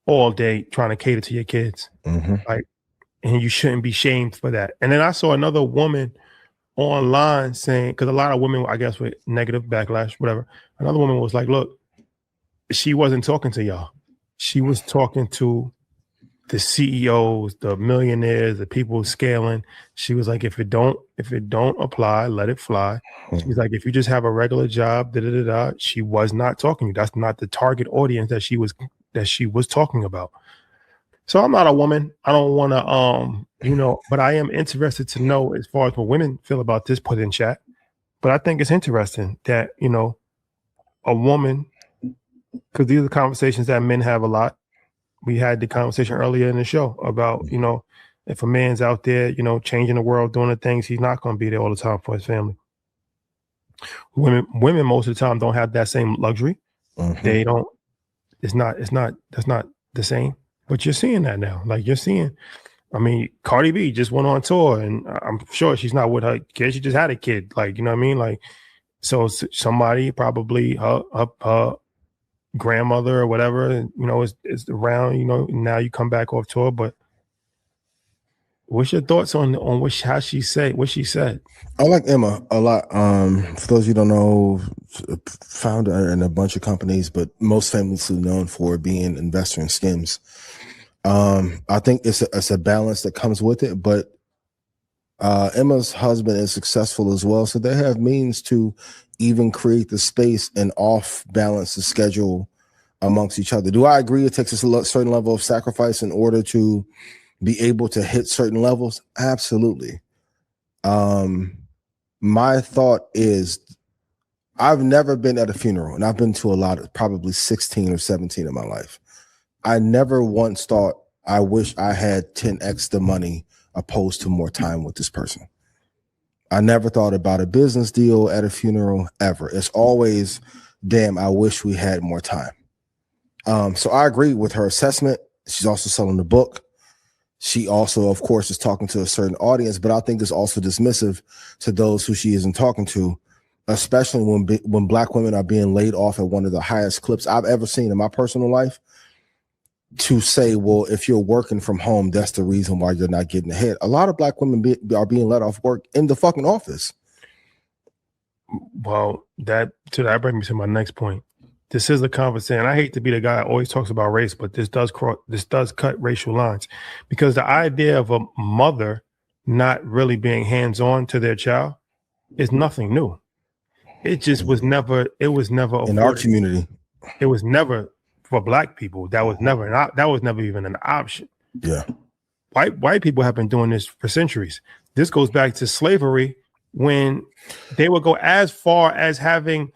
all day trying to cater to your kids. And you shouldn't be shamed for that. And then I saw another woman online saying, because a lot of women, I guess, with negative backlash, whatever. Another woman was like, look, she wasn't talking to y'all. She was talking to the CEOs, the millionaires, the people scaling. She was like, if it don't apply, let it fly. She was like, if you just have a regular job, she was not talking to you. That's not the target audience that she was talking about. So I'm not a woman. I don't want to, but I am interested to know as far as what women feel about this. Put in chat. But I think it's interesting that, a woman, because these are conversations that men have a lot. We had the conversation earlier in the show about, if a man's out there, changing the world, doing the things, he's not going to be there all the time for his family. Women most of the time don't have that same luxury. They don't. That's not the same. But you're seeing that now. Like you're seeing. I mean, Cardi B just went on tour, and I'm sure she's not with her kid. She just had a kid. Like, you know what I mean? Like, so somebody, probably her grandmother or whatever, is around. Now you come back off tour. But what's your thoughts on what she said? I like Emma a lot. For those of you who don't know, founder in a bunch of companies, but most famously known for being investor in Skims. I think it's a balance that comes with it, but Emma's husband is successful as well, so they have means to even create the space and off balance the schedule amongst each other. Do I agree it takes a certain level of sacrifice in order to be able to hit certain levels? Absolutely. My thought is, I've never been at a funeral, and I've been to a lot of, probably 16 or 17 in my life. I never once thought I wish I had 10x the money opposed to more time with this person. I never thought about a business deal at a funeral ever. It's always, damn, I wish we had more time. So I agree with her assessment. She's also selling the book. She also, of course, is talking to a certain audience, but I think it's also dismissive to those who she isn't talking to, especially when Black women are being laid off at one of the highest clips I've ever seen in my personal life. To say, well, if you're working from home, that's the reason why you're not getting ahead. A lot of Black women are being let off work in the fucking office. Well, that brings me to my next point. This is a conversation. I hate to be the guy that always talks about race, but this does cut racial lines, because the idea of a mother not really being hands-on to their child is nothing new. It just was never. It was never afforded. In our community. It was never. For Black people, that was never even an option. Yeah, white people have been doing this for centuries. This goes back to slavery, when they would go as far as having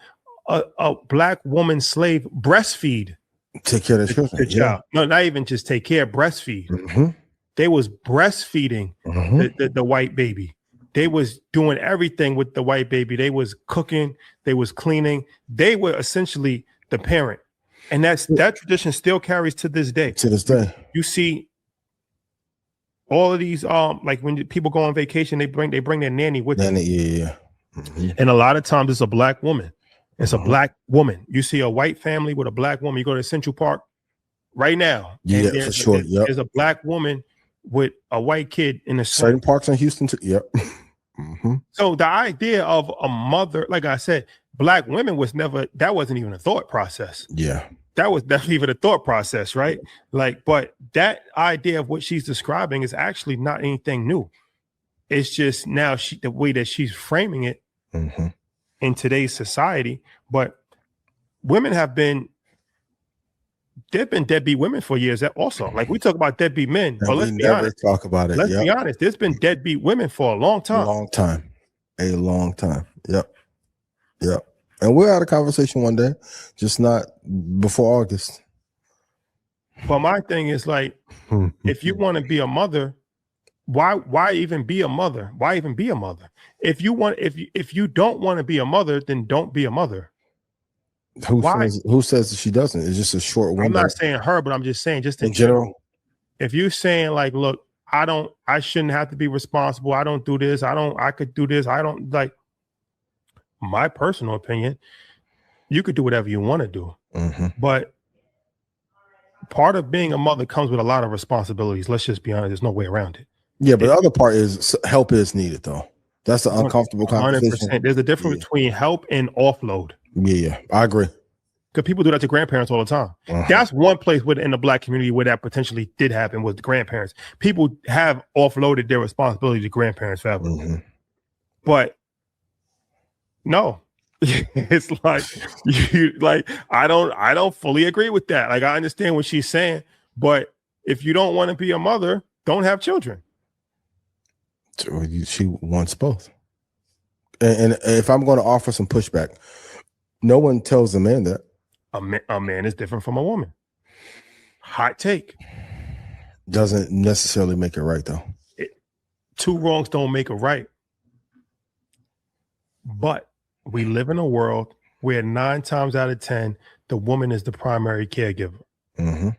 a Black woman slave breastfeed, take care of the children. child. No, not even just take care, breastfeed. They was breastfeeding the white baby. They was doing everything with the white baby. They was cooking. They was cleaning. They were essentially the parent. And that tradition still carries to this day. To this day, you see all of these like when people go on vacation, they bring their nanny with them. Yeah. And a lot of times it's a Black woman. It's a Black woman. You see a white family with a Black woman. You go to Central Park right now. Yeah, for sure. Yep. There's a Black woman with a white kid in the certain parks in Houston too. Yep. So the idea of a mother, like I said, Black women that wasn't even a thought process. Yeah. That was definitely even a thought process, right? Like, but that idea of what she's describing is actually not anything new. It's just now the way that she's framing it in today's society. But women there've been deadbeat women for years also. Like, we talk about deadbeat men, but let's be honest. Talk about it. Let's be honest. There's been deadbeat women for a long time. A long time. Yep. And we'll have a conversation one day, just not before August. But my thing is, like, if you want to be a mother, why even be a mother? Why even be a mother? If you don't want to be a mother, then don't be a mother. Who says that she doesn't? It's just a short window. I'm not saying her, but I'm just saying just in general. If you're saying, like, look, I shouldn't have to be responsible. I don't do this. I could do this. I don't, like, my personal opinion, you could do whatever you want to do. But part of being a mother comes with a lot of responsibilities. Let's just be honest. There's no way around it. Yeah, but the other part is help is needed, though. That's the uncomfortable conversation. 100%. There's a difference between help and offload. Yeah, I agree. Because people do that to grandparents all the time. That's one place in the Black community where that potentially did happen, was the grandparents. People have offloaded their responsibility to grandparents forever. But no, it's like I don't fully agree with that. Like, I understand what she's saying, but if you don't want to be a mother, don't have children. So she wants both. And if I'm going to offer some pushback, no one tells a man that. A man is different from a woman. Hot take. Doesn't necessarily make it right, though. Two wrongs don't make a right. But we live in a world where 9 times out of 10, the woman is the primary caregiver. Mm-hmm.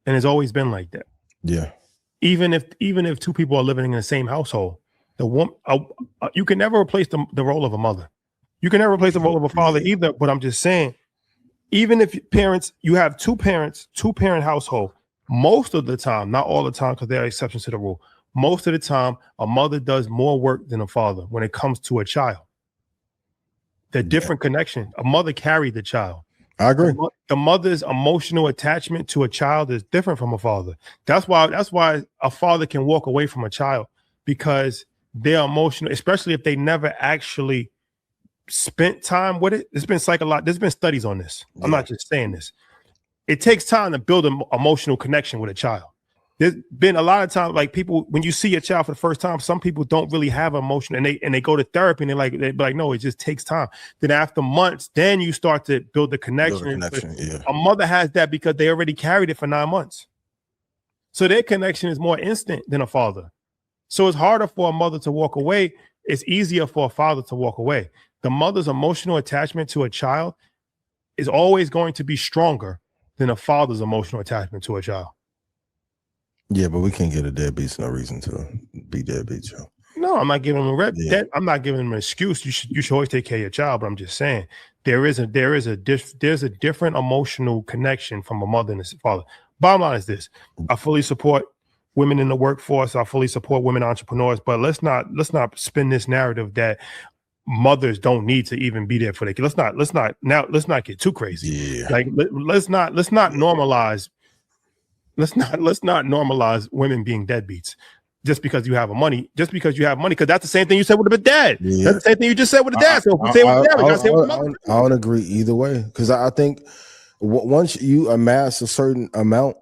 And it's always been like that. Yeah. Even if two people are living in the same household, the woman, you can never replace the role of a mother. You can never replace the role of a father either. But I'm just saying, even if you have two parent household, most of the time, not all the time, because there are exceptions to the rule. Most of the time, a mother does more work than a father when it comes to a child. The different connection. A mother carried the child. I agree. The mother's emotional attachment to a child is different from a father. That's why a father can walk away from a child, because they're emotional, especially if they never actually spent time with it. There's been studies on this. Yeah. I'm not just saying this. It takes time to build an emotional connection with a child. There's been a lot of times, like, people, when you see a child for the first time, some people don't really have emotion, and they go to therapy, and they're like, no, it just takes time. Then after months, then you start to build the connection. Yeah. A mother has that because they already carried it for 9 months. So their connection is more instant than a father. So it's harder for a mother to walk away. It's easier for a father to walk away. The mother's emotional attachment to a child is always going to be stronger than a father's emotional attachment to a child. Yeah, but we can't get a deadbeat. No reason to be deadbeat, Joe. No, I'm not giving them I'm not giving them an excuse. You should always take care of your child. But I'm just saying there's a different emotional connection from a mother and a father. Bottom line is this: I fully support women in the workforce. I fully support women entrepreneurs. But let's not spin this narrative that mothers don't need to even be there for their kids. Let's not get too crazy. Yeah. Like let's not normalize. Let's not normalize women being deadbeats just because you have money, because that's the same thing you said with a dad. Yeah. That's the same thing you just said with a dad. So if we say with a dad, we gotta say with a mother. I don't agree either way, because I think once you amass a certain amount,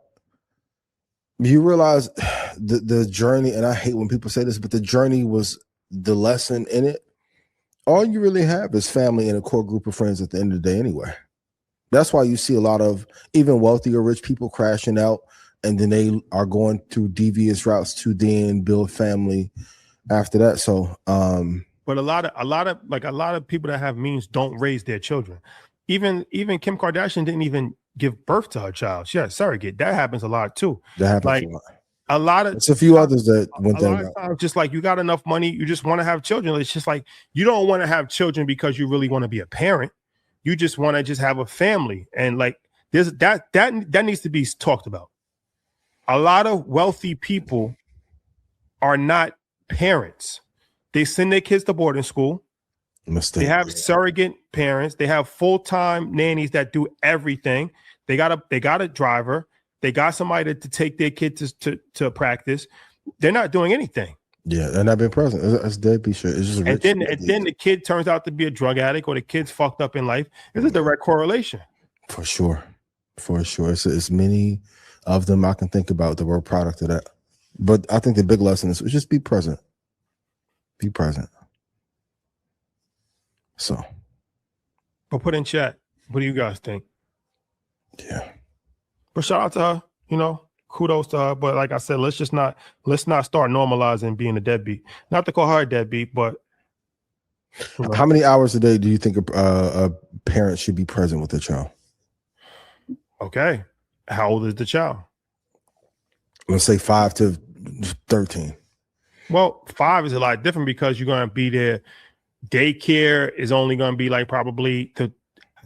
you realize the journey, and I hate when people say this, but the journey was the lesson in it. All you really have is family and a core group of friends at the end of the day anyway. That's why you see a lot of even wealthy or rich people crashing out, and then they are going through devious routes to then build family after that. So, but a lot of people that have means don't raise their children. Even Kim Kardashian didn't even give birth to her child. She had a surrogate. That happens a lot too. That happens like, a lot of it's a few others that went there. A lot of times, just like you got enough money, you just want to have children. It's just like you don't want to have children because you really want to be a parent. You just want to just have a family, and like there's that needs to be talked about. A lot of wealthy people are not parents. They send their kids to boarding school. Mistake. They have surrogate parents. They have full-time nannies that do everything. They got a driver. They got somebody to take their kids to practice. They're not doing anything. Yeah, and I've been present. It's deadbeat shit. It's just and then the kid turns out to be a drug addict, or the kid's fucked up in life. It's a direct correlation. For sure. It's many of them I can think about that were a product of that. But I think the big lesson is just be present. Be present. So. But put in chat, what do you guys think? Yeah. But shout out to her, kudos to her. But like I said, let's not start normalizing being a deadbeat. Not to call her a deadbeat, but how many hours a day do you think a parent should be present with their child? Okay. How old is the child? Let's say 5 to 13. Well, 5 is a lot different because you're going to be there. Daycare is only going to be like probably to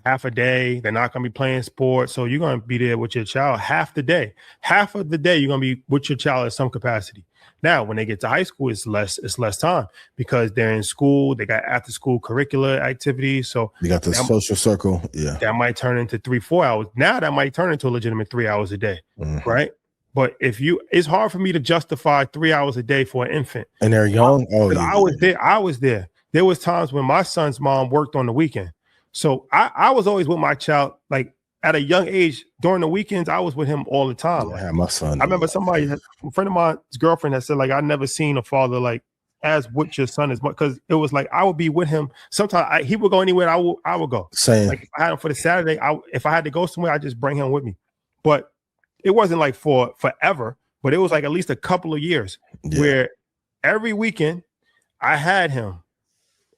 half a day. They're not going to be playing sports. So you're going to be there with your child half the day. Half of the day, you're going to be with your child in some capacity. Now, when they get to high school, it's less time because they're in school. They got after school curricular activities. So you got the social circle. Yeah. That might turn into 3-4 hours. Now that might turn into a legitimate 3 hours a day. Mm-hmm. Right. But it's hard for me to justify 3 hours a day for an infant. And they're young. I was there. There was times when my son's mom worked on the weekend. So I was always with my child, like at a young age, during the weekends, I was with him all the time. Yeah, my son. I remember a friend of mine's girlfriend had said, like, I never seen a father like as with your son as much, because it was like I would be with him. Sometimes he would go anywhere, I would go. Same. Like if I had him for the Saturday, if I had to go somewhere, I just bring him with me. But it wasn't like for forever, but it was like at least a couple of years where every weekend I had him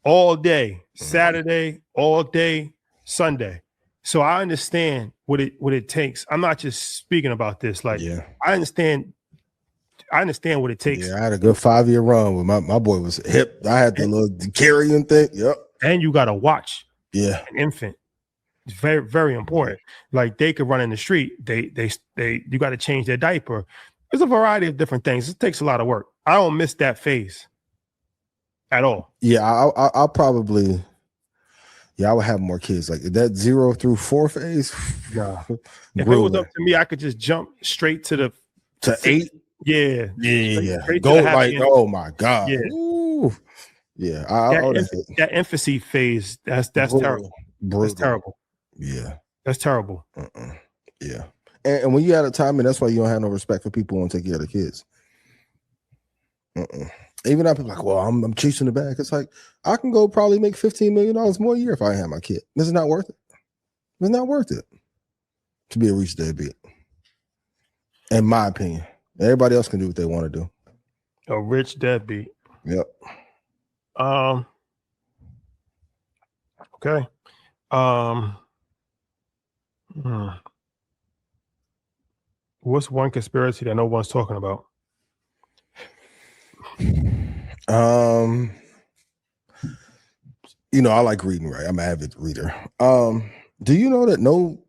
all day, Saturday, all day, Sunday. So I understand what it takes. I'm not just speaking about this. Like I understand what it takes. Yeah, I had a good 5-year run with my boy was hip. I had the little carrying thing. Yep. And you got to watch. Yeah. An infant. It's very, very important. Like they could run in the street. You got to change their diaper. There's a variety of different things. It takes a lot of work. I don't miss that phase at all. Yeah, I'll probably. Yeah, I would have more kids like that 0 through 4 phase. Nah. If it was up to me, I could just jump straight to 8. Yeah. Straight go like, oh my God. Yeah. Ooh. Yeah. That infancy phase, that's terrible. That's terrible. Yeah. That's terrible. Yeah. And when you had a time, and that's why you don't have no respect for people who want to take care of the kids. Even if people like, well, I'm chasing the bag. It's like, I can go probably make $15 million more a year if I have my kid. This is not worth it. It's not worth it to be a rich deadbeat. In my opinion. Everybody else can do what they want to do. A rich deadbeat. Yep. Okay. What's one conspiracy that no one's talking about? You know, I like reading, right? I'm an avid reader. Do you know that no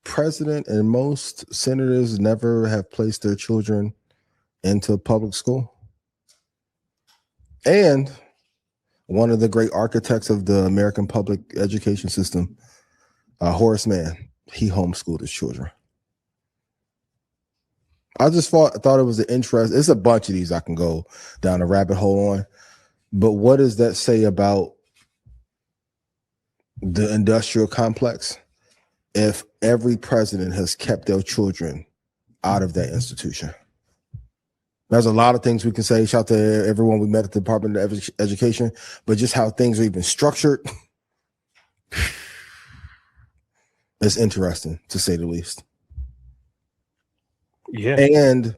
president and most senators never have placed their children into public school? And one of the great architects of the American public education system, Horace Mann, he homeschooled his children. I just thought it was an interest. It's a bunch of these I can go down a rabbit hole on. But what does that say about the industrial complex if every president has kept their children out of that institution? There's a lot of things we can say. Shout out to everyone we met at the Department of Education, but just how things are even structured, it's interesting to say the least. Yeah. And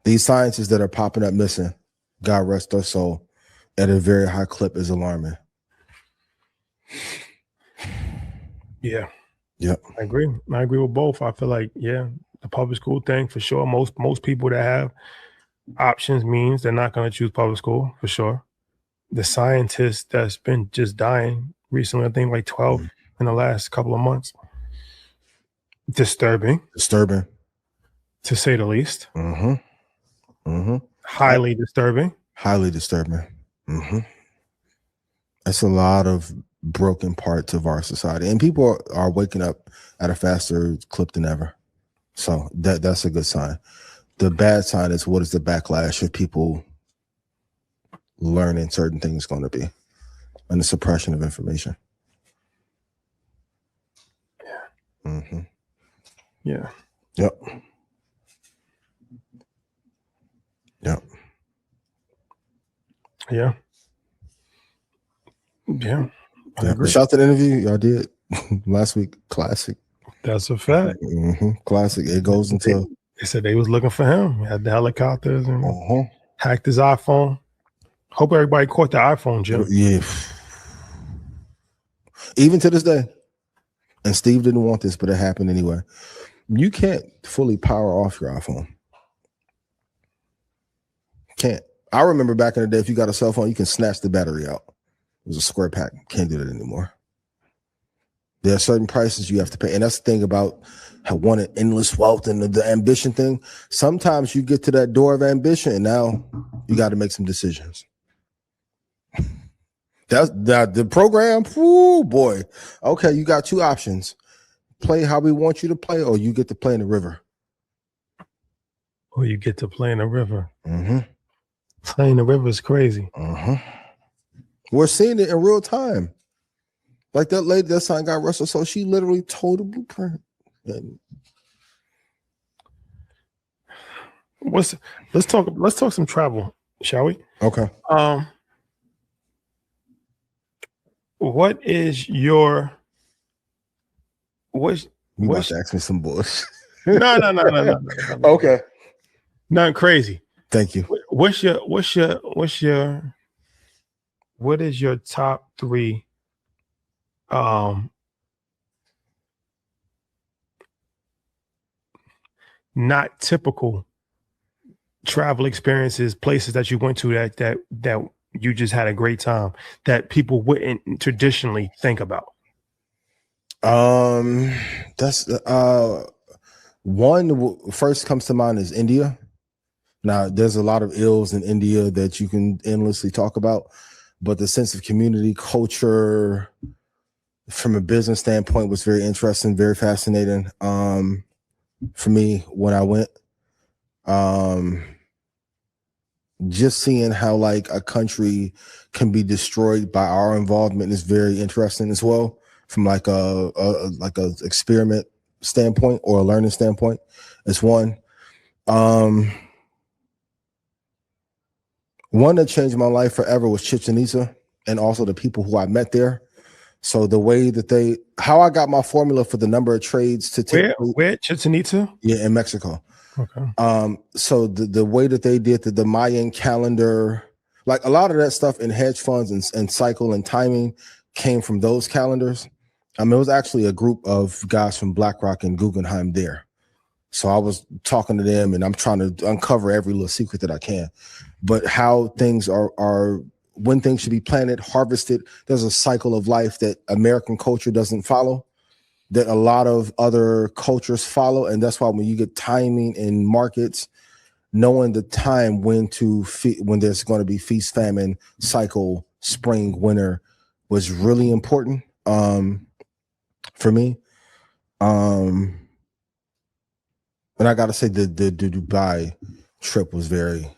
these scientists that are popping up missing, God rest their soul, at a very high clip is alarming. Yeah. Yep. I agree with both. I feel like, the public school thing for sure. Most people that have options means they're not going to choose public school for sure. The scientists that's been just dying recently, I think like 12 in the last couple of months. Disturbing. To say the least. Highly disturbing. That's a lot of broken parts of our society, and people are waking up at a faster clip than ever. So that's a good sign. The bad sign is, what is the backlash of people learning certain things going to be, and the suppression of information. Yeah. Yep. Yeah. Shout out to the interview y'all did last week. Classic. That's a fact. Classic. It goes into. They said they was looking for him. Had the helicopters and hacked his iPhone. Hope everybody caught the iPhone, Jim. Yeah. Even to this day. And Steve didn't want this, but it happened anyway. You can't fully power off your iPhone. Can't. I remember back in the day, if you got a cell phone, you can snatch the battery out. It was a square pack. Can't do that anymore. There are certain prices you have to pay. And that's the thing about wanting endless wealth and the ambition thing. Sometimes you get to that door of ambition and now you got to make some decisions. That's the program. Ooh, boy. Okay, you got two options. Play how we want you to play, or you get to play in the river. Or you get to play in the river. Playing the river is crazy. We're seeing it in real time. Like that lady that signed got Russell, so she literally told the blueprint. And let's talk some travel, shall we? Okay. What is your you about to ask me some bullshit? No. Okay. Nothing crazy. Thank you. What is your top 3 not typical travel experiences, places that you went to that you just had a great time that people wouldn't traditionally think about? That's one first comes to mind is India. Now, there's a lot of ills in India that you can endlessly talk about, but the sense of community, culture, from a business standpoint, was very interesting, very fascinating. For me, when I went, just seeing how like a country can be destroyed by our involvement is very interesting as well, from like a experiment standpoint or a learning standpoint. It's one. One that changed my life forever was Chichen Itza, and also the people who I met there. So the way that how I got my formula for the number of trades to take. Where Chichen Itza? Yeah, in Mexico. Okay. So the way that they did the Mayan calendar, like a lot of that stuff in hedge funds and cycle and timing came from those calendars. It was actually a group of guys from BlackRock and Guggenheim there. So I was talking to them, and I'm trying to uncover every little secret that I can. But how things are when things should be planted, harvested. There's a cycle of life that American culture doesn't follow, that a lot of other cultures follow. And that's why when you get timing in markets, knowing the time when there's going to be feast, famine, cycle, spring, winter was really important for me. And I got to say the Dubai trip was very,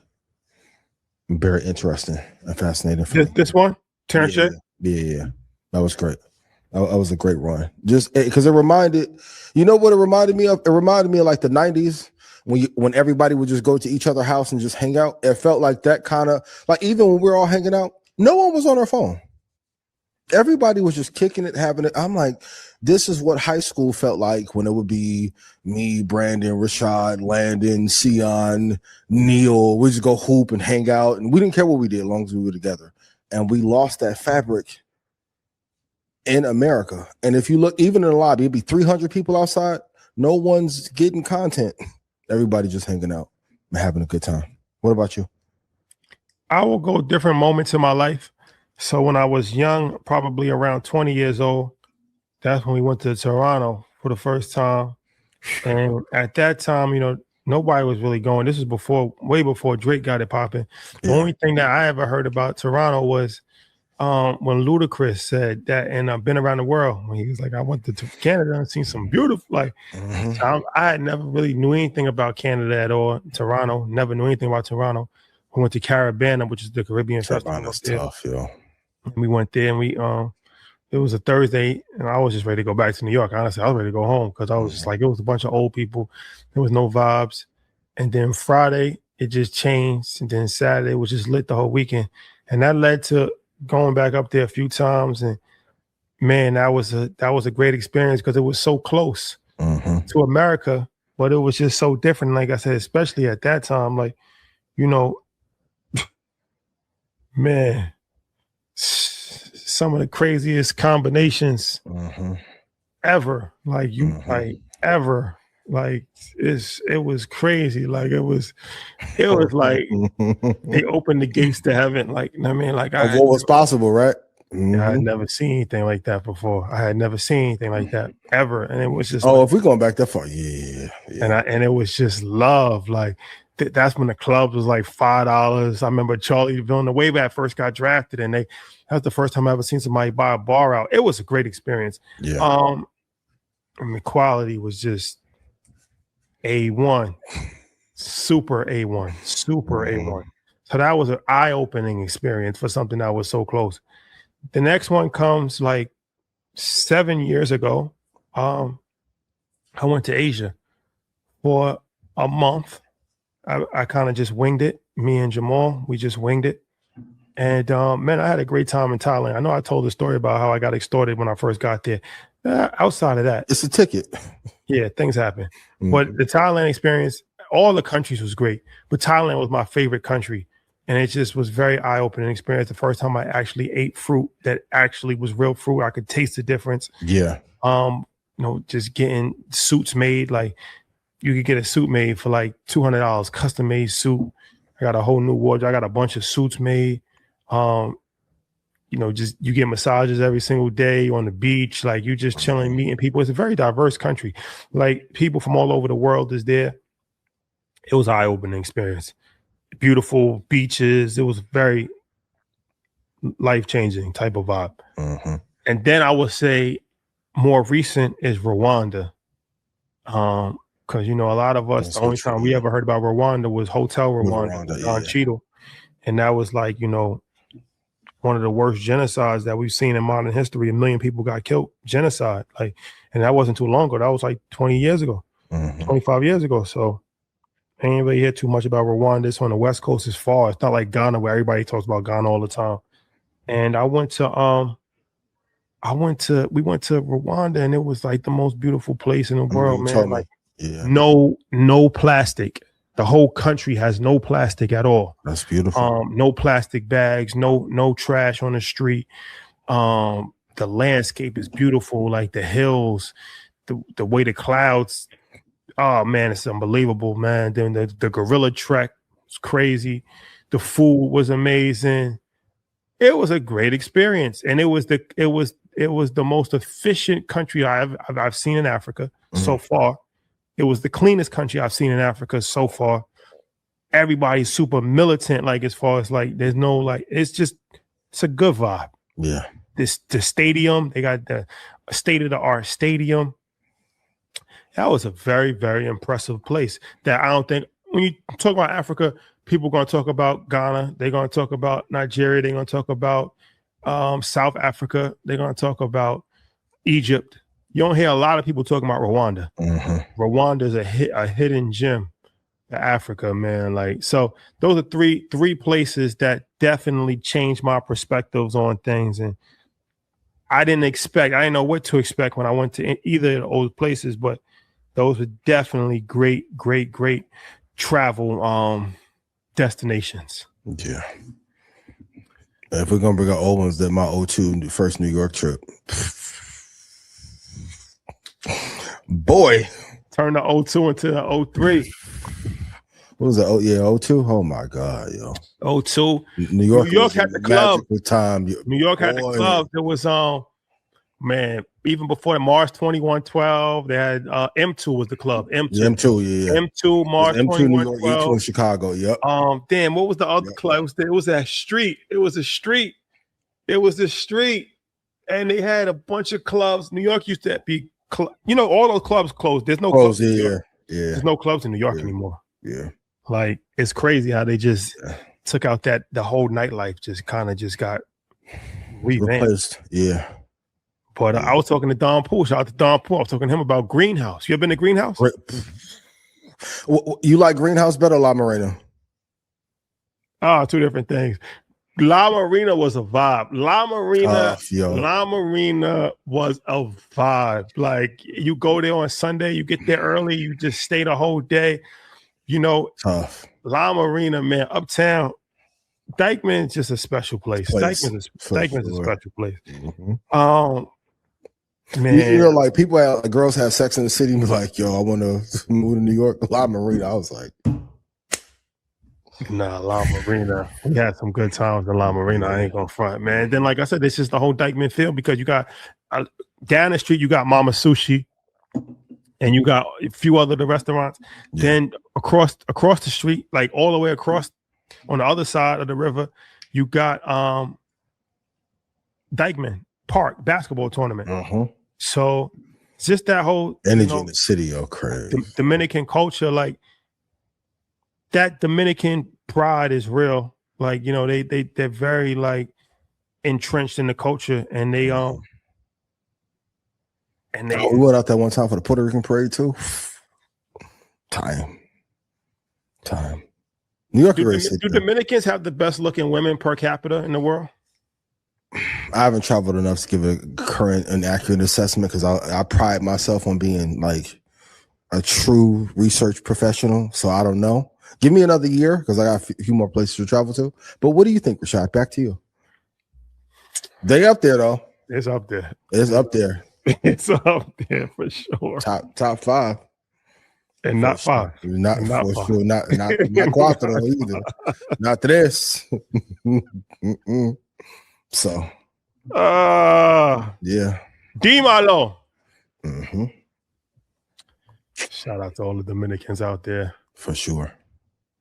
very interesting and fascinating. This one? Terrence? Yeah. That was great. That was a great run. Just because it reminded, you know what it reminded me of? It reminded me of like the 90s when everybody would just go to each other's house and just hang out. It felt like that kind of, like even when we were all hanging out, no one was on their phone. Everybody was just kicking it, having it. I'm like, this is what high school felt like when it would be me, Brandon, Rashad, Landon, Sion, Neil. We just go hoop and hang out, and we didn't care what we did as long as we were together. And we lost that fabric in America. And if you look, even in the lobby, it'd be 300 people outside. No one's getting content. Everybody just hanging out and having a good time. What about you? I will go different moments in my life. So when I was young, probably around 20 years old, that's when we went to Toronto for the first time. And at that time, nobody was really going. This was way before Drake got it popping. The only thing that I ever heard about Toronto was when Ludacris said that, and I've been around the world. When he was like, I went to Canada and seen some beautiful, I had never really knew anything about Canada at all. Toronto, never knew anything about Toronto. We went to Caribana, which is the Caribbean festival. That's tough, yo. We went there, and we it was a Thursday, and I was just ready to go back to New York. Honestly, I was ready to go home because I was just like, it was a bunch of old people. There was no vibes. And then Friday, it just changed. And then Saturday was just lit the whole weekend. And that led to going back up there a few times. And man, that was a great experience because it was so close to America, but it was just so different. Like I said, especially at that time, like, man, some of the craziest combinations ever. Like ever. Like it was crazy. Like it was like they opened the gates to heaven. Like I mean, like what was possible, right? I had never seen anything like that before. I had never seen anything like that ever, and it was just if we're going back that far, yeah. And it was just love. Like that's when the clubs was like $5. I remember Charlie Villeneuve way back first got drafted, and that's the first time I ever seen somebody buy a bar out. It was a great experience. Yeah. I mean, quality was just A1, super A1. So that was an eye-opening experience for something that was so close. The next one comes like 7 years ago, I went to Asia for a month. I kind of just winged it. Me and Jamal, we just winged it. And man, I had a great time in Thailand. I know I told the story about how I got extorted when I first got there. Outside of that, it's a ticket. Yeah, things happen. But the Thailand experience, all the countries was great, but Thailand was my favorite country. And it just was very eye-opening experience. The first time I actually ate fruit that actually was real fruit. I could taste the difference. Yeah. Just getting suits made. Like you could get a suit made for like $200, custom made suit. I got a whole new wardrobe. I got a bunch of suits made. Just you get massages every single day on the beach. Like you just chilling, meeting people. It's a very diverse country. Like people from all over the world is there. It was an eye-opening experience. Beautiful beaches. It was very life-changing type of vibe. And then I would say more recent is Rwanda. Because a lot of us, the only time we ever heard about Rwanda was Hotel Rwanda on Cheadle. And that was like, one of the worst genocides that we've seen in modern history. 1 million people got killed. Genocide. And that wasn't too long ago. That was like 20 years ago, 25 years ago. So I ain't really hear too much about Rwanda. It's on the West Coast as far. It's not like Ghana where everybody talks about Ghana all the time. And we went to Rwanda, and it was like the most beautiful place in the world, man. Like no plastic. The whole country has no plastic at all. That's beautiful. No plastic bags, no trash on the street. The landscape is beautiful, like the hills, the way the clouds. Oh man, it's unbelievable, man. Then the gorilla trek was crazy. The food was amazing. It was a great experience, and it was the most efficient country I've seen in Africa so far. It was the cleanest country I've seen in Africa so far. Everybody's super militant, like as far as like there's no like it's a good vibe. Yeah. The stadium, they got the state-of-the-art stadium. That was a very, very impressive place that I don't think when you talk about Africa, people are going to talk about Ghana. They're going to talk about Nigeria. They're going to talk about South Africa. They're going to talk about Egypt. You don't hear a lot of people talking about Rwanda. Rwanda is a hidden gem in Africa, man. Like, so those are three places that definitely changed my perspectives on things. And I didn't know what to expect when I went to either of those places, but those were definitely great travel destinations. Yeah. If we're gonna bring up old ones, then my 02 first New York trip. Boy, turn the 02 into the 03. What was that? Oh yeah, 02. Oh my God, yo. 02. New York had the club. Time. New York had the club. There was man, even before the Mars 2112, they had M2 was the club. M2. Yeah, M2, yeah. M2, Mars M2 New York, 2112. M2 in Chicago. Yep. Damn, what was the other club? It was a street. It was a street. And they had a bunch of clubs. New York used to be all those clubs closed. There's no clubs. Yeah. There's no clubs in New York anymore. Yeah. Like it's crazy how they just took out the whole nightlife just got revamped. Replaced. Yeah. But I was talking to Don Poole. Shout out to Don Poole. I was talking to him about Greenhouse. You ever been to Greenhouse? You like Greenhouse better or La Marina? Two different things. La Marina was a vibe. La Marina was a vibe. Like you go there on Sunday, you get there early, you just stay the whole day. Tough. La Marina, man, uptown. Dykeman is just a special place. Dykeman's a special place. Man, like people, girls have sex in the city and be like, yo, I want to move to New York. La Marina. I was like, nah, La Marina. We had some good times in La Marina. I ain't gonna front, man. Then, like I said, this is the whole Dykeman feel because you got down the street, you got Mama Sushi, and you got a few other the restaurants. Yeah. Then across the street, like all the way across on the other side of the river, you got Dykeman Park basketball tournament. So just that whole energy in the city, crazy. Dominican culture, like that Dominican pride is real. Like, they're very like entrenched in the culture, and And we went out there one time for the Puerto Rican parade too. Time. New York do Dominicans have the best looking women per capita in the world? I haven't traveled enough to give a current and accurate assessment because I pride myself on being like a true research professional. So I don't know. Give me another year because I got a few more places to travel to. But what do you think, Rashad? Back to you. They up there though. It's up there. It's up there. It's up there for sure. Top 5. And not 5. Not for five. Sure. Not cuatro either. Not this. So yeah. Dímalo. Shout out to all the Dominicans out there. For sure.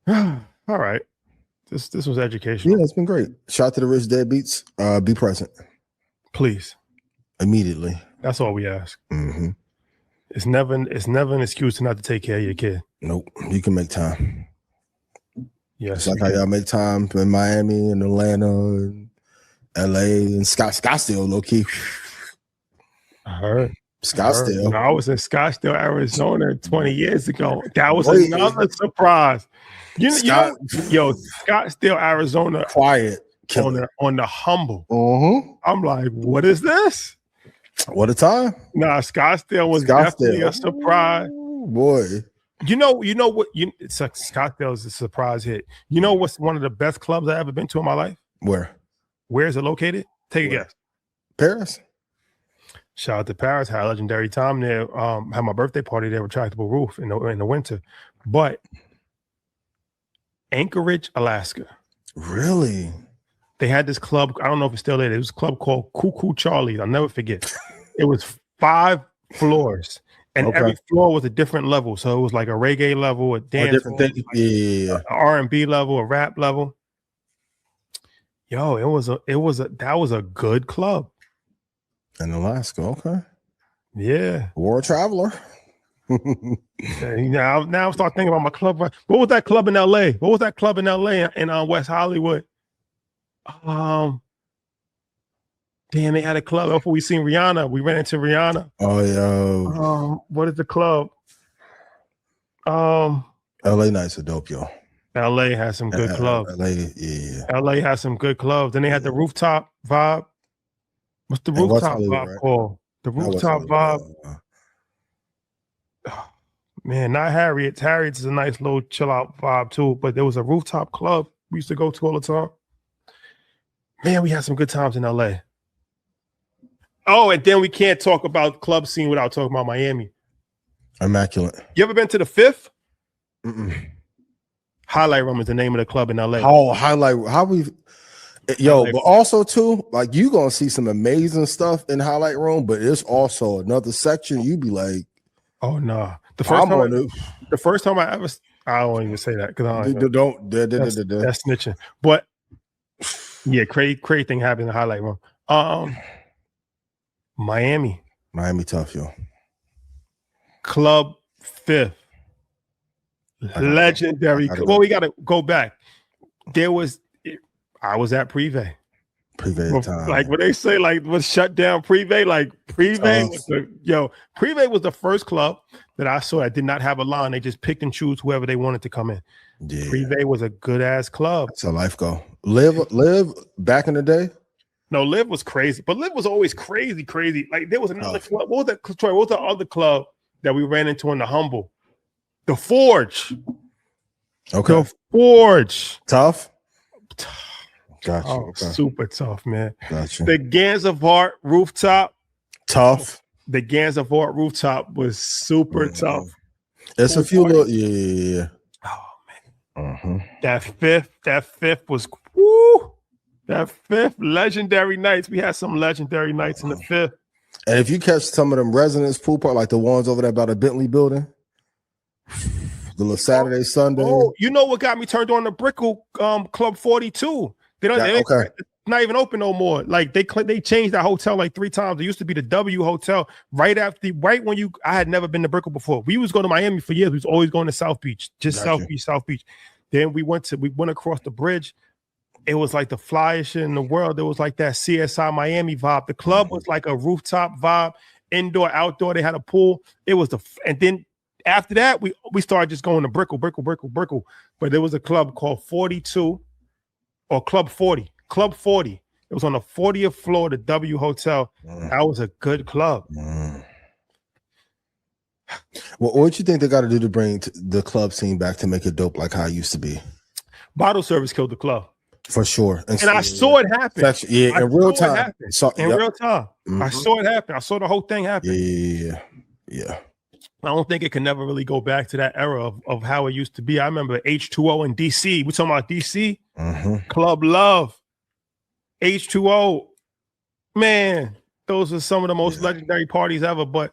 All right. This was educational. Yeah, it's been great. Shout out to the rich deadbeats. Be present. Please. Immediately. That's all we ask. It's never an excuse to not to take care of your kid. Nope. You can make time. Yes. It's like how y'all make time in Miami and Atlanta and LA and Scottsdale, low key. I heard. Scottsdale. When I was in Scottsdale, Arizona 20 years ago. That was another surprise. You know, Scottsdale, Arizona. Quiet. On the humble. I'm like, what is this? What a time. Nah, Scottsdale was definitely a surprise. Ooh, boy. You know what? It's like Scottsdale is a surprise hit. You know what's one of the best clubs I've ever been to in my life? Where is it located? Take a guess. Paris. Shout out to Paris. Had a legendary time there. Had my birthday party there, retractable roof in the winter. But Anchorage, Alaska. Really? They had this club. I don't know if it's still there. It was a club called Cuckoo Charlie's. I'll never forget. It was 5 floors, and every floor was a different level. So it was like a reggae level, a dance, an R&B level, a rap level. Yo, that was a good club. In Alaska, okay. Yeah. World traveler. Now I'm starting thinking about my club. What was that club in LA? What was that club in LA in West Hollywood? Damn, they had a club. Before we seen Rihanna, we ran into Rihanna. Oh yeah. What is the club? LA nights are dope, yo. LA has some good clubs. LA has some good clubs. Then they had the rooftop vibe. What's the rooftop vibe called? The rooftop vibe. Man, not Harriet's. Harriet's is a nice little chill out vibe too. But there was a rooftop club we used to go to all the time. Man, we had some good times in LA. Oh, and then we can't talk about club scene without talking about Miami. Immaculate. You ever been to the Fifth? Highlight Room is the name of the club in LA. Oh, but also too, like you gonna see some amazing stuff in Highlight Room, but it's also another section you be like, oh no. The first time I ever, I don't even say that because that's snitching. But yeah, crazy thing happened in the Highlight Room. Miami tough, yo. Club Fifth, legendary. Well, we got to go back. I was at Privé time. Like what they say, like was shut down Privé. Like Privé was the first club that I saw that did not have a line. They just picked and choose whoever they wanted to come in. Yeah. Privé was a good ass club. That's how life go. Live back in the day. No, Live was crazy, but Live was always crazy. Like there was another club. What was that? Troy, what was the other club that we ran into in the Humble? The Forge. Okay. The Forge. Tough. Gotcha. Oh, okay. Super tough, man. Gotcha. The Gansevoort rooftop. Tough. The Gansevoort rooftop was super tough. There's a few little, yeah. Oh man. That fifth was woo. That Fifth, legendary nights. We had some legendary nights in the Fifth. And if you catch some of them residence pool park, like the ones over there by the Bentley building, the little Saturday, Sunday. Oh, you know what got me turned on to Brickell Club 42? They're not even open no more. Like they changed that hotel like 3 times. It used to be the W Hotel right when I had never been to Brickell before. We was going to Miami for years. We was always going to South Beach, South Beach. Then we went across the bridge. It was like the flyest shit in the world. There was like that CSI Miami vibe. The club was like a rooftop vibe. indoor, outdoor. They had a pool. It was and then after that, we started just going to Brickell. But there was a club called 42 or Club 40. Club 40. It was on the 40th floor of the W Hotel. That was a good club. Well, what you think they got to do to bring the club scene back to make it dope like how it used to be? Bottle service killed the club. For sure. And I saw it happen. In real time. Real time. I saw it happen. I saw the whole thing happen. Yeah. I don't think it can never really go back to that era of how it used to be. I remember H2O in DC. We're talking about DC. Club Love. H2O. Man, those are some of the most legendary parties ever. But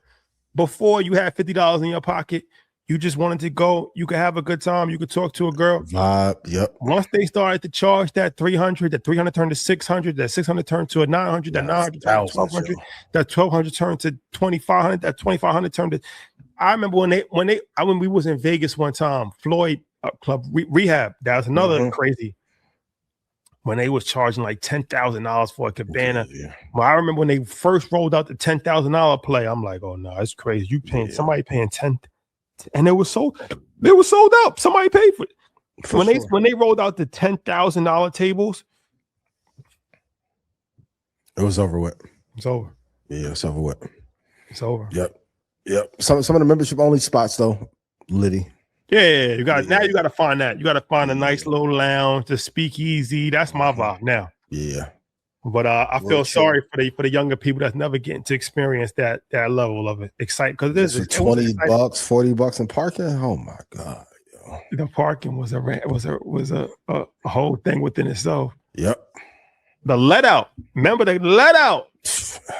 before you had $50 in your pocket, you just wanted to go. You could have a good time. You could talk to a girl. Vibe. Once they started to charge that 300, that 300 turned to 600, that 600 turned to a 900, that 900 turned to 1200, that 1200 turned to 2500, that 2500 turned to. I remember when we was in Vegas one time, Floyd Club Rehab. That was another crazy. When they was charging like $10,000 for a cabana. Well, I remember when they first rolled out the $10,000 play. I'm like, oh no, it's crazy. You paying somebody paying 10, and it was sold out. Somebody paid for it. When they rolled out the $10,000 tables, it was over with. It's over. Yeah, it's over with. It's over. Yep. Some of the membership only spots though, Liddy. Yeah, you got to find that. You got to find a nice little lounge, the speakeasy. That's my vibe now. Yeah. But I feel sorry for the younger people that's never getting to experience that level of excitement, because this is $20, $40 in parking. Oh my God. The parking was a whole thing within itself. Yep. The let out. Remember the let out.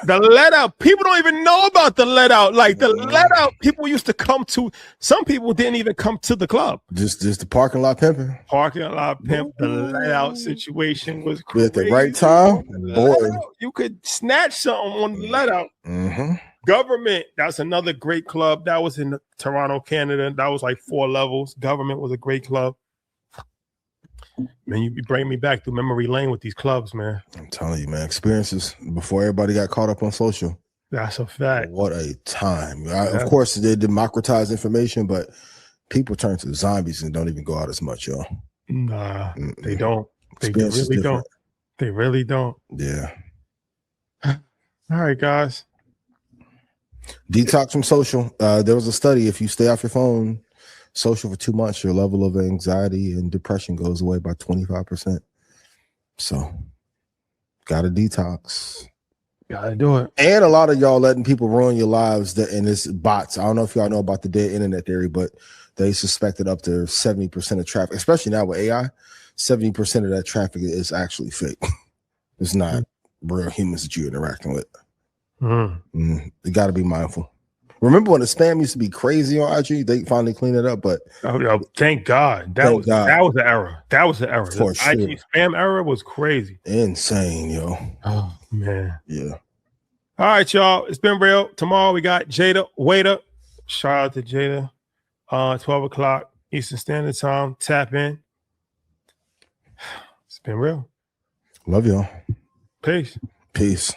The let out. People don't even know about the let out. Like the let out, people used to come to. Some people didn't even come to the club. Just the parking lot pimping. Parking lot pimp. The let out situation was crazy. At the right time, boy, you could snatch something on the let out. Government. That's another great club. That was in Toronto, Canada. That was like 4 levels. Government was a great club. Man, you bring me back to memory lane with these clubs, man. I'm telling you, man, experiences before everybody got caught up on social. That's a fact. What a time. Of course, they democratize information, but people turn to zombies and don't even go out as much, y'all. Nah, they don't. They really don't. They really don't. Yeah. All right, guys. Detox from social. There was a study. If you stay off your phone, social for 2 months, your level of anxiety and depression goes away by 25%. So, gotta detox. Gotta do it. And a lot of y'all letting people ruin your lives and it's bots. I don't know if y'all know about the dead internet theory, but they suspected up to 70% of traffic, especially now with AI, 70% of that traffic is actually fake. It's not real humans that you're interacting with. You gotta be mindful. Remember when the spam used to be crazy on IG? They finally cleaned it up, but thank God. That was the error. That was the error. For sure. IG spam error was crazy. Insane, yo. Oh man. Yeah. All right, y'all. It's been real. Tomorrow we got Jada Waiter. Shout out to Jada. 12 o'clock Eastern Standard Time. Tap in. It's been real. Love y'all. Peace. Peace.